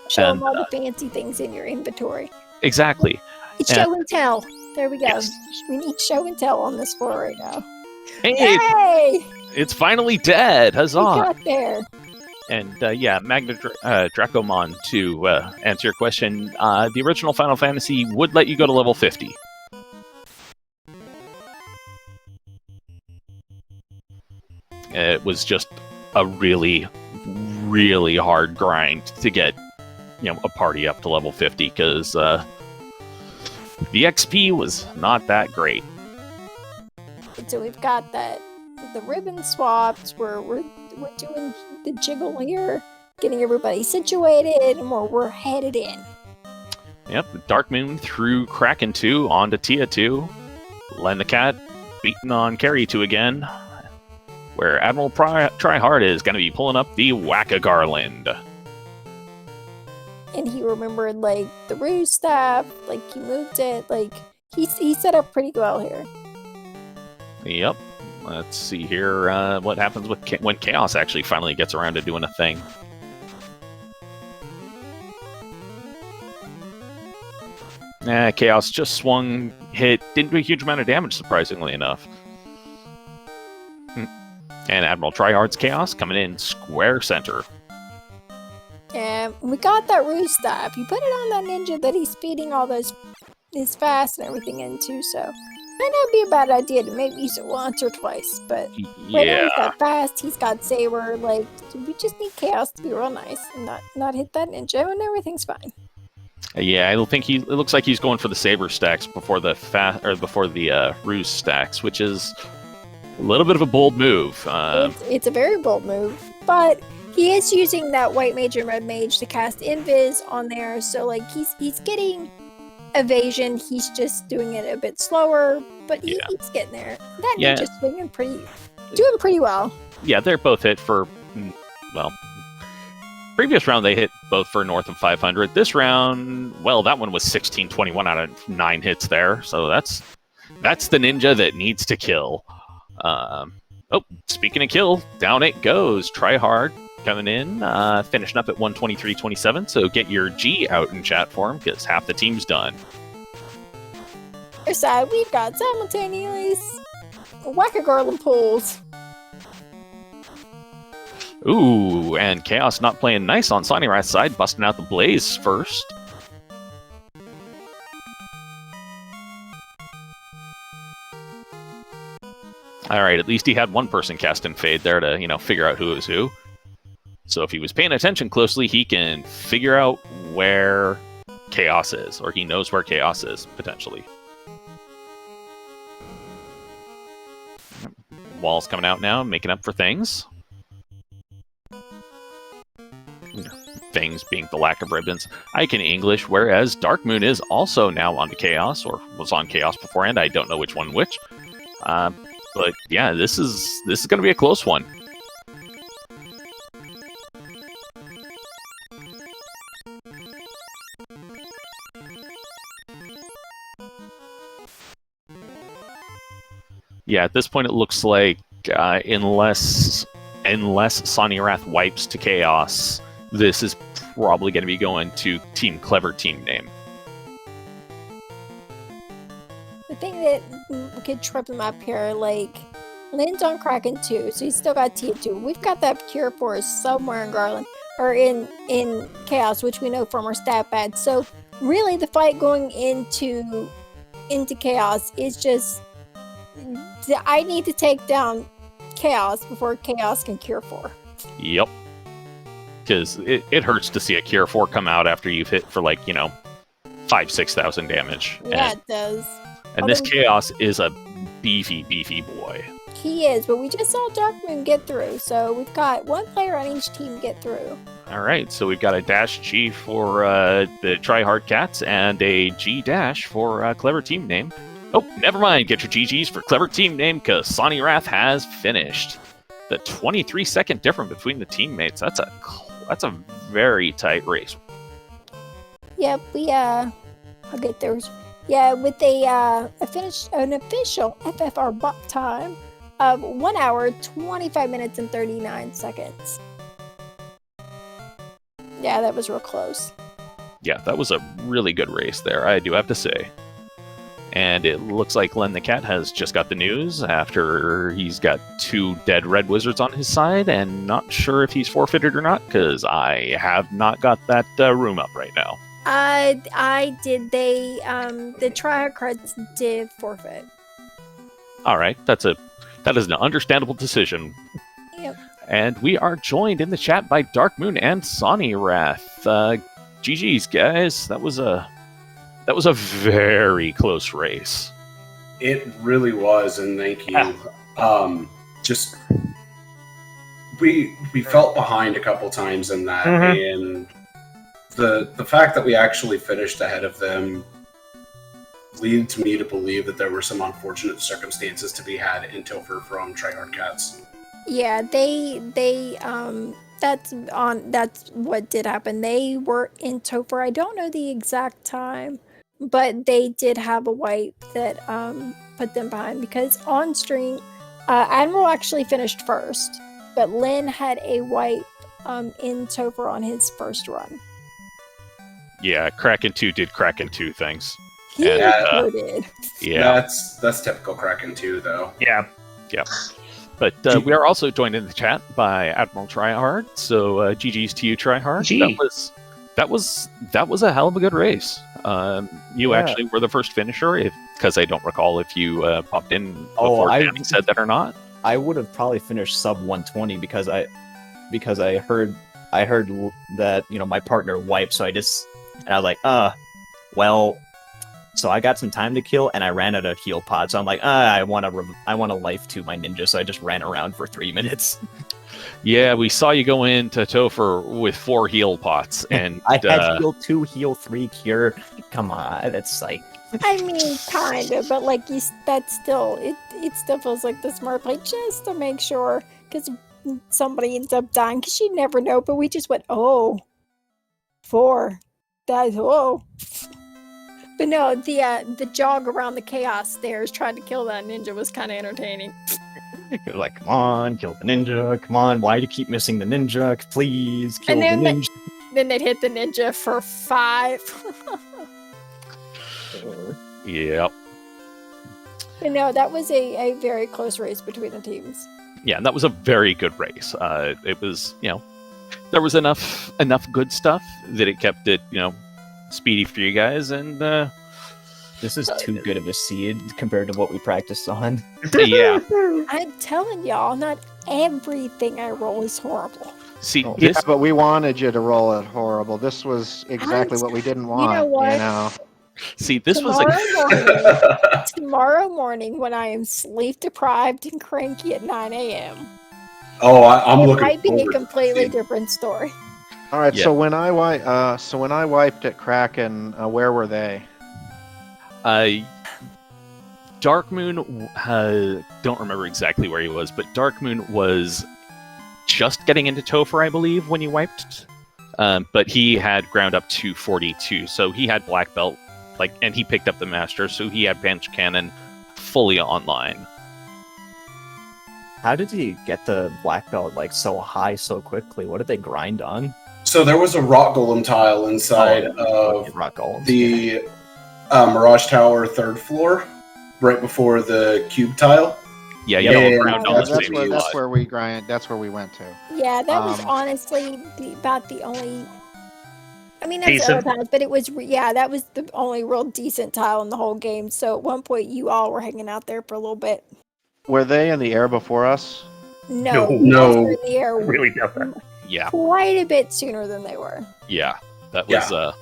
Show them all the fancy things in your inventory. Exactly. It's show and tell. There we go. Yes. We need show and tell on this floor right now. Hey! It's finally dead. Huzzah! We got there. And Magna Dracomon, to answer your question, the original Final Fantasy would let you go to level 50. It was just a really, really hard grind to get a party up to level 50 because the XP was not that great. So we've got the ribbon swaps where we're doing the jiggle here, getting everybody situated, and we're headed in. Yep, Dark Moon through Kraken 2 onto Tia 2. Len the Cat beating on Carry 2 again, where Admiral Tryhard is going to be pulling up the Whack-A-Garland. And he remembered, like, the ruse staff, like, he moved it, like, he set up pretty well here. Yep. Let's see here what happens with when Chaos actually finally gets around to doing a thing. Chaos just swung, hit, didn't do a huge amount of damage, surprisingly enough. And Admiral Tryhard's Chaos coming in square center. And we got that ruse staff. You put it on that ninja that he's feeding all those his fast and everything into, so might not be a bad idea to maybe use it once or twice, but right now he's got fast, he's got saber, like, we just need Chaos to be real nice and not hit that ninja and everything's fine. Yeah, I think it looks like he's going for the saber stacks before the ruse stacks, which is a little bit of a bold move. It's a very bold move, but he is using that white mage and red mage to cast invis on there, so like he's getting evasion. He's just doing it a bit slower, but he's getting there. That ninja's doing pretty well. Yeah, they're both hit for, well, previous round they hit both for north of 500. This round, well, that one was 1621 out of 9 hits there, so that's the ninja that needs to kill. Speaking of kill, down it goes. Tryhard coming in, finishing up at 123.27, so get your G out in chat for him, because half the team's done. Other side, we've got simultaneous Whack-A-Garland pulls. Ooh, and Chaos not playing nice on Sonirath's side, busting out the Blaze first. Alright, at least he had one person casting Fade there to, figure out who is who. So if he was paying attention closely, he can figure out where Chaos is, or he knows where Chaos is, potentially. Wall's coming out now, making up for things. Things being the lack of ribbons. I can English, whereas Dark Moon is also now on Chaos, or was on Chaos beforehand. I don't know which one which. But yeah, this is going to be a close one. Yeah, at this point it looks like unless Sonirath wipes to Chaos, this is probably going to be going to Team Clever team name. The thing that could trip him up here, like, Lynn's on Kraken 2, so he's still got T2. We've got that Cure Force somewhere in Garland, or in Chaos, which we know from our stat pad. So really the fight going into Chaos is just, I need to take down Chaos before Chaos can Cure 4. Yep. Because it hurts to see a Cure 4 come out after you've hit for, like, 5,000-6,000 damage. Yeah, it does. And this Chaos is a beefy boy. He is, but we just saw Dark Moon get through, so we've got one player on each team get through. Alright, so we've got a dash G for the Tryhard Cats and a G dash for Clever Team Name. Oh, never mind, get your GGs for Clever Team Name, because Sonirath has finished. The 23-second difference between the teammates, that's a very tight race. Yep, I'll get those. Yeah, with an official FFR bot time of 1 hour, 25 minutes, and 39 seconds. Yeah, that was real close. Yeah, that was a really good race there, I do have to say. And it looks like Len the Cat has just got the news after he's got 2 dead red wizards on his side, and not sure if he's forfeited or not, because I have not got that room up right now. I did. The Tryhard cards did forfeit. All right, that is an understandable decision. Yep. And we are joined in the chat by Dark Moon and Sonirath. GG's, guys. That was a very close race. It really was, and thank you. Just we felt behind a couple times in that, and the fact that we actually finished ahead of them, leads me to believe that there were some unfortunate circumstances to be had in Topher from Tryhard Cats. Yeah, that's what did happen. They were in Topher. I don't know the exact time, but they did have a wipe that put them behind because on stream, Admiral actually finished first, but Lynn had a wipe in Topher on his first run. Yeah, Kraken 2 did Kraken 2 things. He And, sure did. Yeah. That's typical Kraken 2, though. Yeah. But we are also joined in the chat by Admiral Tryhard. So GG's to you, Tryhard. Gee. That was a hell of a good race. You actually were the first finisher, because I don't recall if you popped in before Danny said that or not. I would have probably finished sub 120 because I heard that my partner wiped, so I was like, well. So I got some time to kill, and I ran out of heal pods. So I'm like, I want to life to my ninja, so I just ran around for 3 minutes. Yeah, we saw you go into Topher with 4 heal pots, and I had heal 2, heal 3, cure. Come on, that's like. I mean, kind of, but like that's still it still feels like the smart play just to make sure because somebody ends up dying because you never know. But we just went 4. That's But no, the jog around the chaos stairs trying to kill that ninja was kind of entertaining. You're like, come on, kill the ninja. Come on, why do you keep missing the ninja? Please kill the ninja. Then they'd hit the ninja for 5. Yep. But no, that was a very close race between the teams. Yeah, and that was a very good race. It was, there was enough good stuff that it kept it, speedy for you guys, and this is too good of a seed compared to what we practiced on. Yeah. I'm telling y'all, not everything I roll is horrible. See, but we wanted you to roll it horrible. This was exactly what we didn't want. You know what? See, this Tomorrow morning when I am sleep deprived and cranky at 9 a.m. Oh, I'm looking. It might be a forward to completely seeing. different story. All right. Yeah. So when I wiped at Kraken, where were they? Dark Moon, don't remember exactly where he was, but Dark Moon was just getting into Topher, I believe, when you wiped. But he had ground up to 42, so he had black belt, and he picked up the master, so he had bench cannon fully online. How did he get the black belt so high so quickly? What did they grind on? So there was a rock golem tile inside of rock golems, the Mirage Tower 3rd floor, right before the cube tile. Yeah, you don't ground on the that's same where, spot. that's where we grind. That's where we went to. Yeah, that was honestly about the only. I mean, that's Decent. other tiles, but it was that was the only real decent tile in the whole game. So at one point, you all were hanging out there for a little bit. Were they in the air before us? No, No. they were in the air Really doubt that. Yeah, quite a bit sooner than they were. yeah. That was, That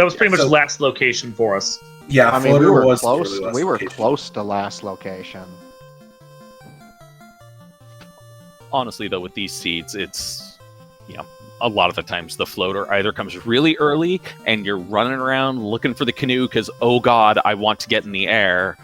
was pretty much So- last location for us. Yeah, I mean, we Floater were was close. the really We were last location. close to last location. honestly, though, with these seeds, it's, a lot of the times the floater either comes really early and you're running around looking for the canoe because, oh god, I want to get in the air.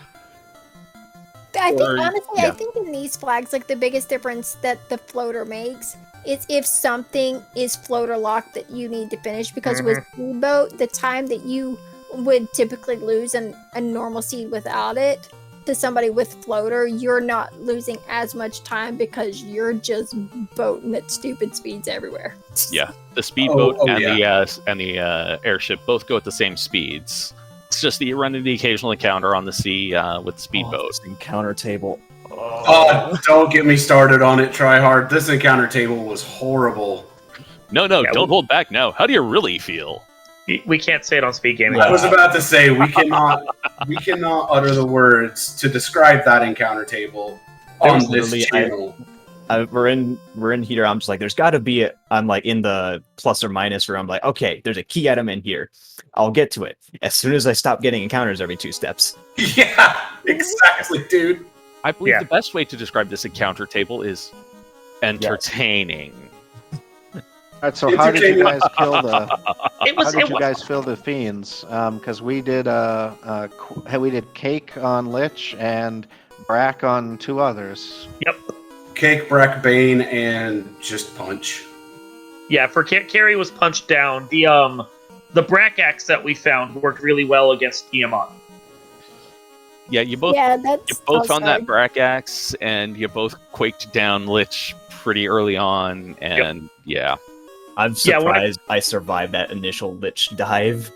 I think Or- honestly, yeah. I think in these flags, the biggest difference that the floater makes is if something is floater locked that you need to finish. Because with speedboat, the time that you would typically lose a normal seed without it to somebody with floater, you're not losing as much time because you're just boating at stupid speeds everywhere. Yeah, the speedboat Oh, and yeah. the airship both go at the same speeds. It's just that you run into the occasional encounter on the sea with the speedboat. This encounter table. Oh, don't get me started on it, Tryhard. This encounter table was horrible. No, Yeah, don't hold back now. How do you really feel? We can't say it on SpeedGaming. I was about to say we cannot utter the words to describe that encounter table There on was this literally- channel. We're in heater. I'm just like, there's got to be I'm in the plus or minus room. I'm like, okay, there's a key item in here. I'll get to it as soon as I stop getting encounters every 2 steps. Yeah, exactly, dude. I believe Yeah. the best way to describe this encounter table is entertaining. All right. So how did you guys kill the? How did you guys fill the fiends? Because we did cake on Lich and Brack on 2 others. Yep. Cake, Brack, Bane, and just punch. Yeah, for Carrie was punched down. The Brack axe that we found worked really well against Tiamat. Yeah, you both found that Brack axe, and you both quaked down Lich pretty early on, and yeah. I'm surprised I survived that initial Lich dive.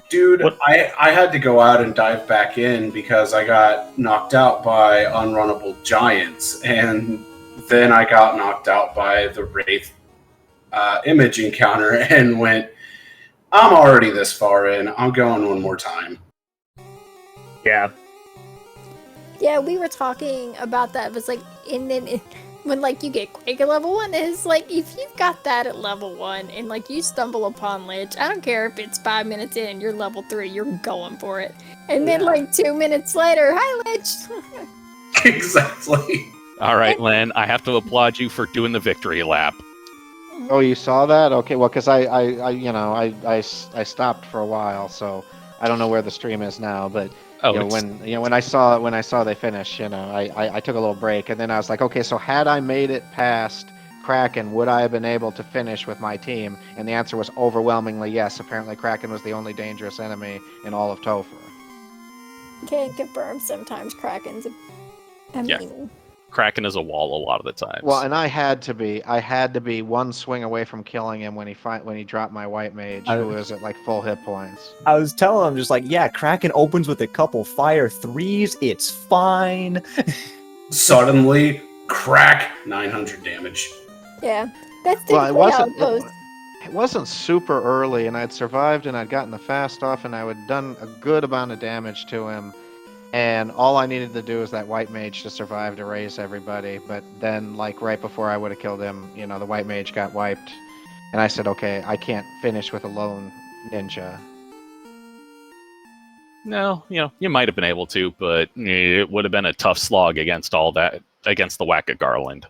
Dude, I had to go out and dive back in because I got knocked out by unrunnable giants, and then I got knocked out by the Wraith image encounter and went, I'm already this far in, I'm going one more time. Yeah. Yeah, we were talking about that. It was like, and then when like you get Quake at level 1, it's like if you've got that at level 1 and like you stumble upon Lich, I don't care if it's 5 minutes in and you're level 3, you're going for it. And then like 2 minutes later, hi Lich. Exactly. All right, Len, I have to applaud you for doing the victory lap. Oh, you saw that? Okay, well, because I stopped for a while, so I don't know where the stream is now. But when I saw they finish, I took a little break, and then I was like, okay, so had I made it past Kraken, would I have been able to finish with my team? And the answer was overwhelmingly yes. Apparently, Kraken was the only dangerous enemy in all of Topher. Can't confirm. Sometimes Kraken's Kraken is a wall a lot of the time. Well, and I had to be one swing away from killing him when he dropped my white mage, who was at like full hit points. I was telling him just like, yeah, Kraken opens with a couple fire 3s, it's fine. Suddenly, crack, 900 damage. Yeah, that's typically how it goes. It wasn't super early, and I'd survived, and I'd gotten the fast off, and I had done a good amount of damage to him. And all I needed to do was that white mage to survive to raise everybody. But then, like, right before I would have killed him, the white mage got wiped. And I said, okay, I can't finish with a lone ninja. No, you might have been able to, but it would have been a tough slog against against the whack of Garland.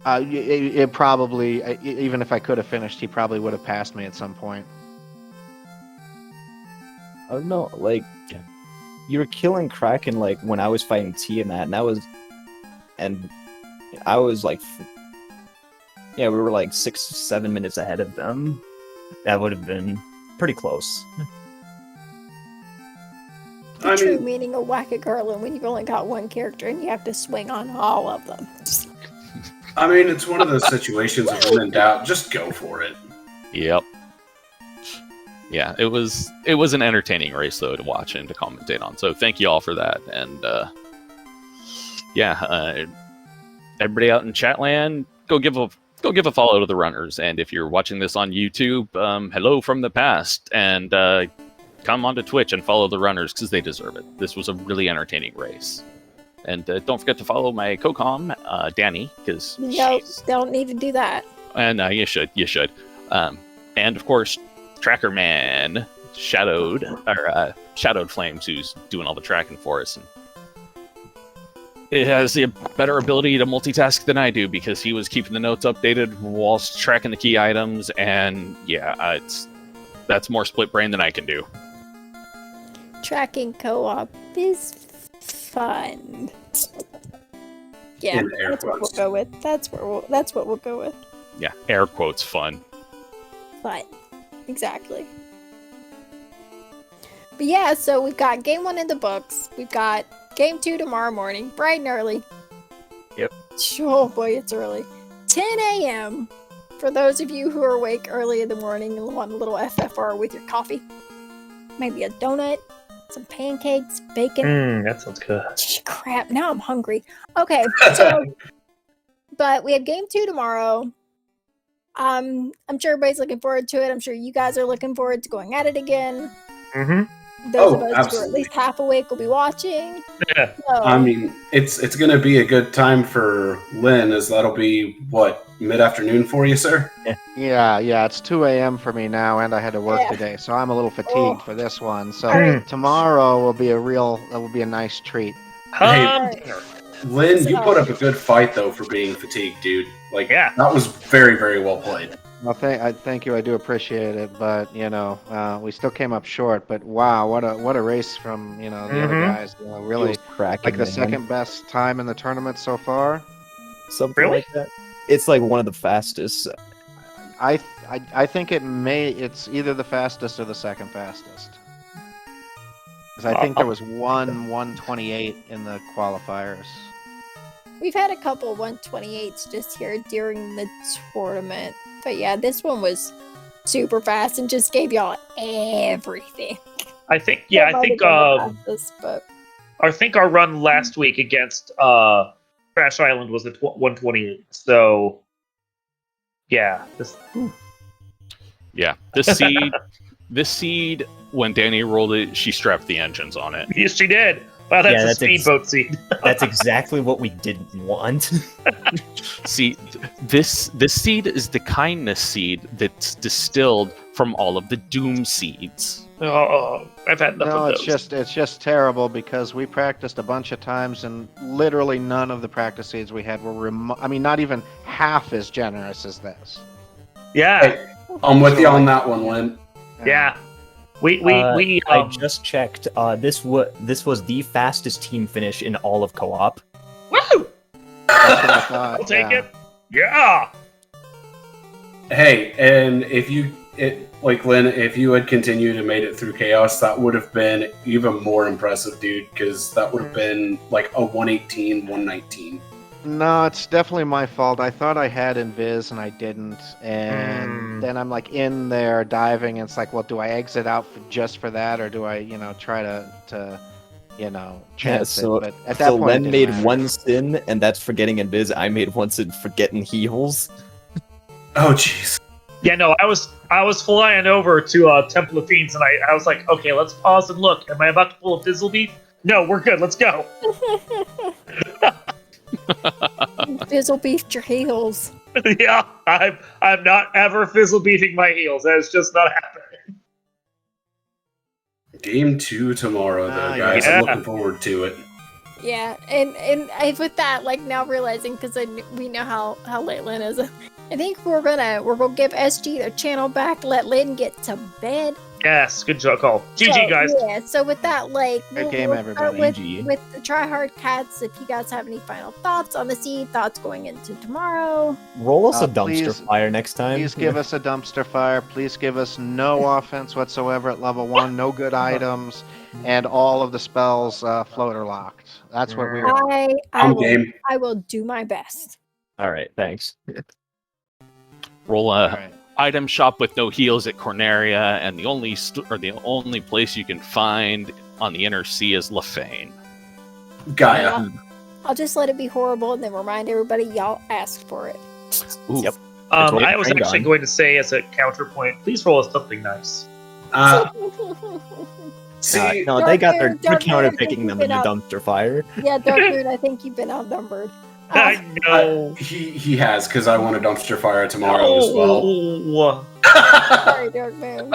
It probably, even if I could have finished, he probably would have passed me at some point. Oh, no, like... You were killing Kraken like when I was fighting Tiamat, and I was like, we were like 6-7 minutes ahead of them. That would have been pretty close. The true meaning of whack-a-garland when you've only got one character and you have to swing on all of them. I mean, it's one of those situations of when in doubt, just go for it. Yep. Yeah, it was an entertaining race though to watch and to commentate on. So thank you all for that. And everybody out in Chatland, go give a follow to the runners. And if you're watching this on YouTube, hello from the past, and come onto Twitch and follow the runners because they deserve it. This was a really entertaining race. And don't forget to follow my co-com, Danny, because don't need to do that. And you should. And of course, Tracker Man, Shadowed Flames, who's doing all the tracking for us. And it has a better ability to multitask than I do because he was keeping the notes updated whilst tracking the key items, and that's more split brain than I can do. Tracking co-op is fun. Yeah, that's what we'll go with. That's what we'll go with. Yeah, air quotes fun. Fun. Exactly. But yeah, so we've got game 1 in the books. We've got game 2 tomorrow morning, bright and early. Yep. Oh boy, it's early. 10 a.m. For those of you who are awake early in the morning and want a little FFR with your coffee. Maybe a donut, some pancakes, bacon. That sounds good. Crap, now I'm hungry. Okay, so... But we have game 2 tomorrow. I'm sure everybody's looking forward to it. I'm sure you guys are looking forward to going at it again. Mm-hmm. Those of us who are at least half awake will be watching. Yeah. So, I mean, it's going to be a good time for Lynn, as that'll be, mid-afternoon for you, sir? Yeah, it's 2 a.m. for me now, and I had to work today, so I'm a little fatigued for this one. So tomorrow will be a nice treat. Hey, Lynn, you put up a good fight, though, for being fatigued, dude. That was very, very well played. Well, thank you. I do appreciate it, but we still came up short. But wow, what a race from the other guys. Really, cracking, like the second best time in the tournament so far. Something like that. It's like one of the fastest. I think it's either the fastest or the second fastest. Because I think there was 128 in the qualifiers. We've had a couple 128s just here during the tournament. But yeah, this one was super fast and just gave y'all everything. I think our run last week against Crash Island was at 128. So yeah, this seed when Danny rolled it, she strapped the engines on it. Yes, she did. Wow, that's a speedboat seed. That's exactly what we didn't want. See, this seed is the kindness seed that's distilled from all of the doom seeds. Oh, I've had enough of those. It's just terrible because we practiced a bunch of times and literally none of the practice seeds we had were not even half as generous as this. Yeah. Hey, I'm with you on that one, Lynn. Yeah. I just checked. This was the fastest team finish in all of co-op. Woo! I'll take it. Yeah. Hey, and Lynn, if you had continued and made it through chaos, that would have been even more impressive, dude. Because that would have been like a 118, 119. No, it's definitely my fault. I thought I had Invis and I didn't, and then I'm like in there diving, and it's like, well, do I exit out just for that, or do I, try to chance it? But at that point, Len made one sin, and that's for getting Invis. I made one sin for getting heals. Oh, jeez. Yeah, no, I was flying over to Temple of Fiends, and I was like, okay, let's pause and look. Am I about to pull a Fizzle Beef? No, we're good. Let's go. Fizzle beefed your heels. Yeah, I'm not ever fizzle beefing my heels. That is just not happening. Game 2 tomorrow, though, guys. Yeah. I'm looking forward to it. Yeah, and with that, like now realizing because we know how late Lynn is, I think we're gonna give SG their channel back, let Lynn get to bed. Yes, good job call. GG, guys. Yeah, so with that, like good game, everybody. With the Tryhard cats, if you guys have any final thoughts on the seed, thoughts going into tomorrow. Roll us a dumpster fire next time. Please give us a dumpster fire. Please give us no offense whatsoever at level 1, no good items, and all of the spells floater locked. That's what we were. I will do my best. All right, thanks. Roll a item shop with no heals at Corneria, and the only place you can find on the inner sea is Lefane. Gaia. I'll just let it be horrible and then remind everybody y'all asked for it. Ooh. Yep. I was actually going to say as a counterpoint, please roll us something nice. See, no, Dark they got Moon, their Dark counter Moon, picking them in the dumpster fire. Yeah, Dark Moon, I think you've been outnumbered. I know. He has, because I want a dumpster fire tomorrow as well. Sorry, Dark Moon.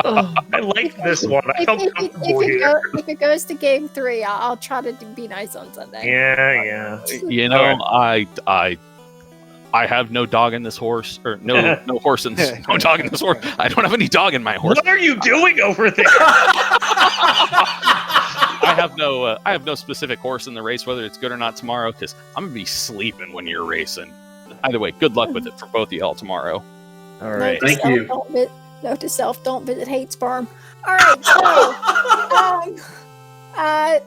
I like this one. I felt comfortable here. If it goes to game 3, I'll try to be nice on Sunday. Yeah. You know, I have no dog in this horse, or no horse in this, no dog in this horse. I don't have any dog in my horse. What are you doing over there? I have no specific horse in the race, whether it's good or not tomorrow, because I'm gonna be sleeping when you're racing. Either way, good luck with it for both of y'all tomorrow. All right. Thank you. Note to self: don't visit Hate Farm. All right, so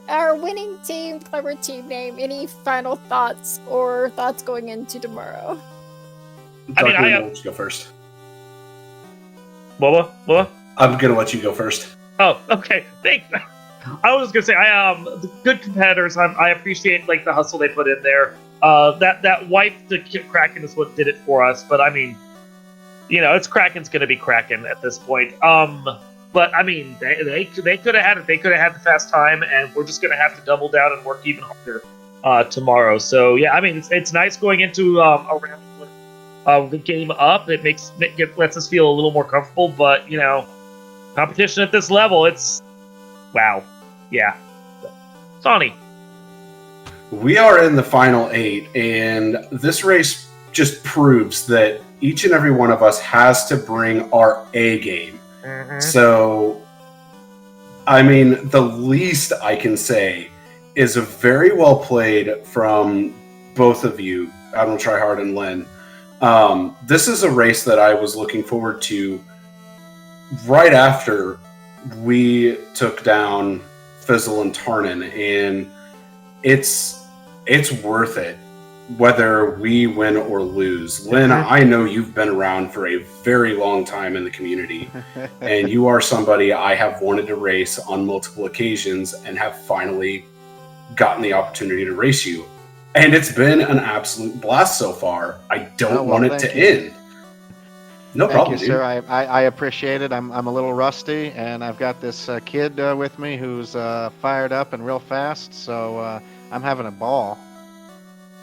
our winning team, clever team name. Any final thoughts or thoughts going into tomorrow? Dark Moon, I'll let you go first. What? I'm gonna let you go first. Oh, okay. Thanks. I was just gonna say, the good competitors. I appreciate like the hustle they put in there. That wipe to Kraken is what did it for us. But I mean, it's Kraken's gonna be Kraken at this point. But I mean, they could have had it. They could have had the fast time, and we're just gonna have to double down and work even harder tomorrow. So yeah, I mean, it's nice going into a round with the game up. It lets us feel a little more comfortable. But competition at this level, it's wow. Yeah. Sonny. We are in the final 8, and this race just proves that each and every one of us has to bring our A game. So, I mean, the least I can say is a very well played from both of you, Admiral Tryhard and Len. This is a race that I was looking forward to right after we took down Fizzle and Tarnin, and it's worth it whether we win or lose. Lynn, I know you've been around for a very long time in the community, and you are somebody I have wanted to race on multiple occasions and have finally gotten the opportunity to race you. And it's been an absolute blast so far. I don't want it to end. No problem, Thank you, sir. I appreciate it. I'm a little rusty, and I've got this kid with me who's fired up and real fast, so I'm having a ball.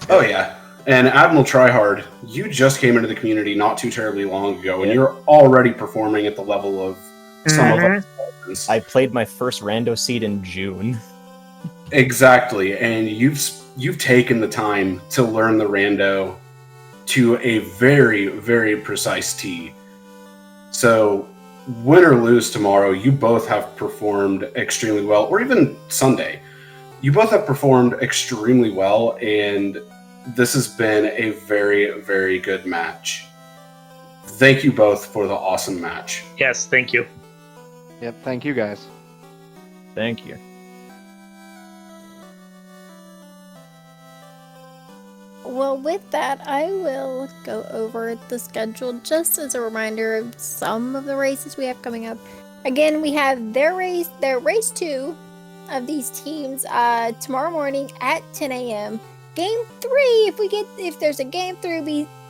Oh, yeah. And Admiral Tryhard, you just came into the community not too terribly long ago, and you're already performing at the level of some of us. I played my first rando seed in June. Exactly, and you've taken the time to learn the rando to a very, very precise T. So, win or lose tomorrow, you both have performed extremely well, or even Sunday. You both have performed extremely well, and this has been a very, very good match. Thank you both for the awesome match. Yes, thank you. Yep, thank you guys. Thank you. Well, with that, I will go over the schedule just as a reminder of some of the races we have coming up. Again, we have their race 2 of these teams tomorrow morning at 10 a.m. Game 3, if there's a game 3,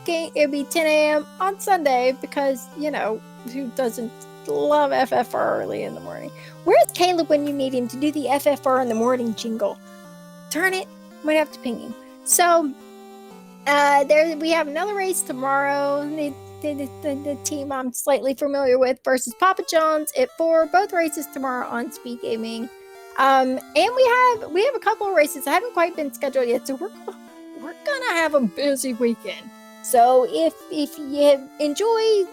it'll be 10 a.m. on Sunday, because, you know, who doesn't love FFR early in the morning? Where's Caleb when you need him to do the FFR in the morning jingle? Darn it, might have to ping him. So, we have another race tomorrow. The team I'm slightly familiar with versus Papa John's at 4. Both races tomorrow on SpeedGaming. And we have a couple of races that haven't quite been scheduled yet, so we're gonna have a busy weekend. So if you enjoy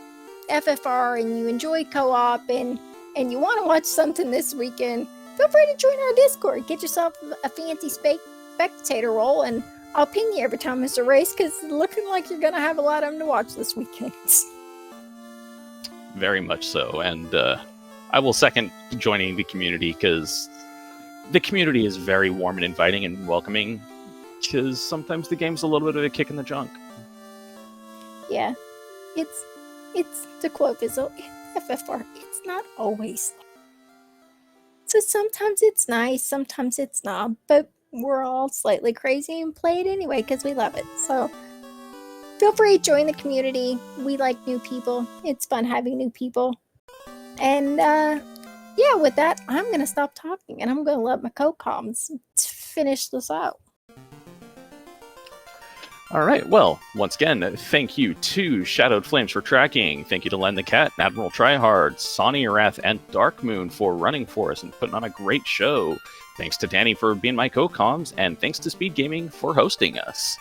FFR and you enjoy co-op and you want to watch something this weekend, feel free to join our Discord. Get yourself a fancy spectator role, and I'll ping you every time it's a race, because it's looking like you're gonna have a lot of them to watch this weekend. Very much so, and I will second joining the community, because the community is very warm and inviting and welcoming, because sometimes the game's a little bit of a kick in the junk. Yeah, it's to quote Fizzle, FFR, it's not always. So sometimes it's nice, sometimes it's not, but we're all slightly crazy and play it anyway because we love it. So feel free to join the community. We like new people. It's fun having new people. And yeah, with that, I'm going to stop talking, and I'm going to let my co-coms finish this out. All right, well, once again, thank you to Shadowed Flames for tracking. Thank you to Len the Cat, Admiral Tryhard, Sonny Wrath, and Dark Moon for running for us and putting on a great show. Thanks to Danny for being my co-coms, and thanks to SpeedGaming for hosting us.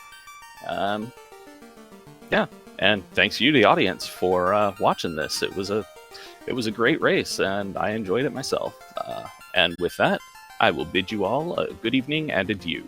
Yeah, and thanks you, the audience, for watching this. It was a great race, and I enjoyed it myself. And with that, I will bid you all a good evening and adieu.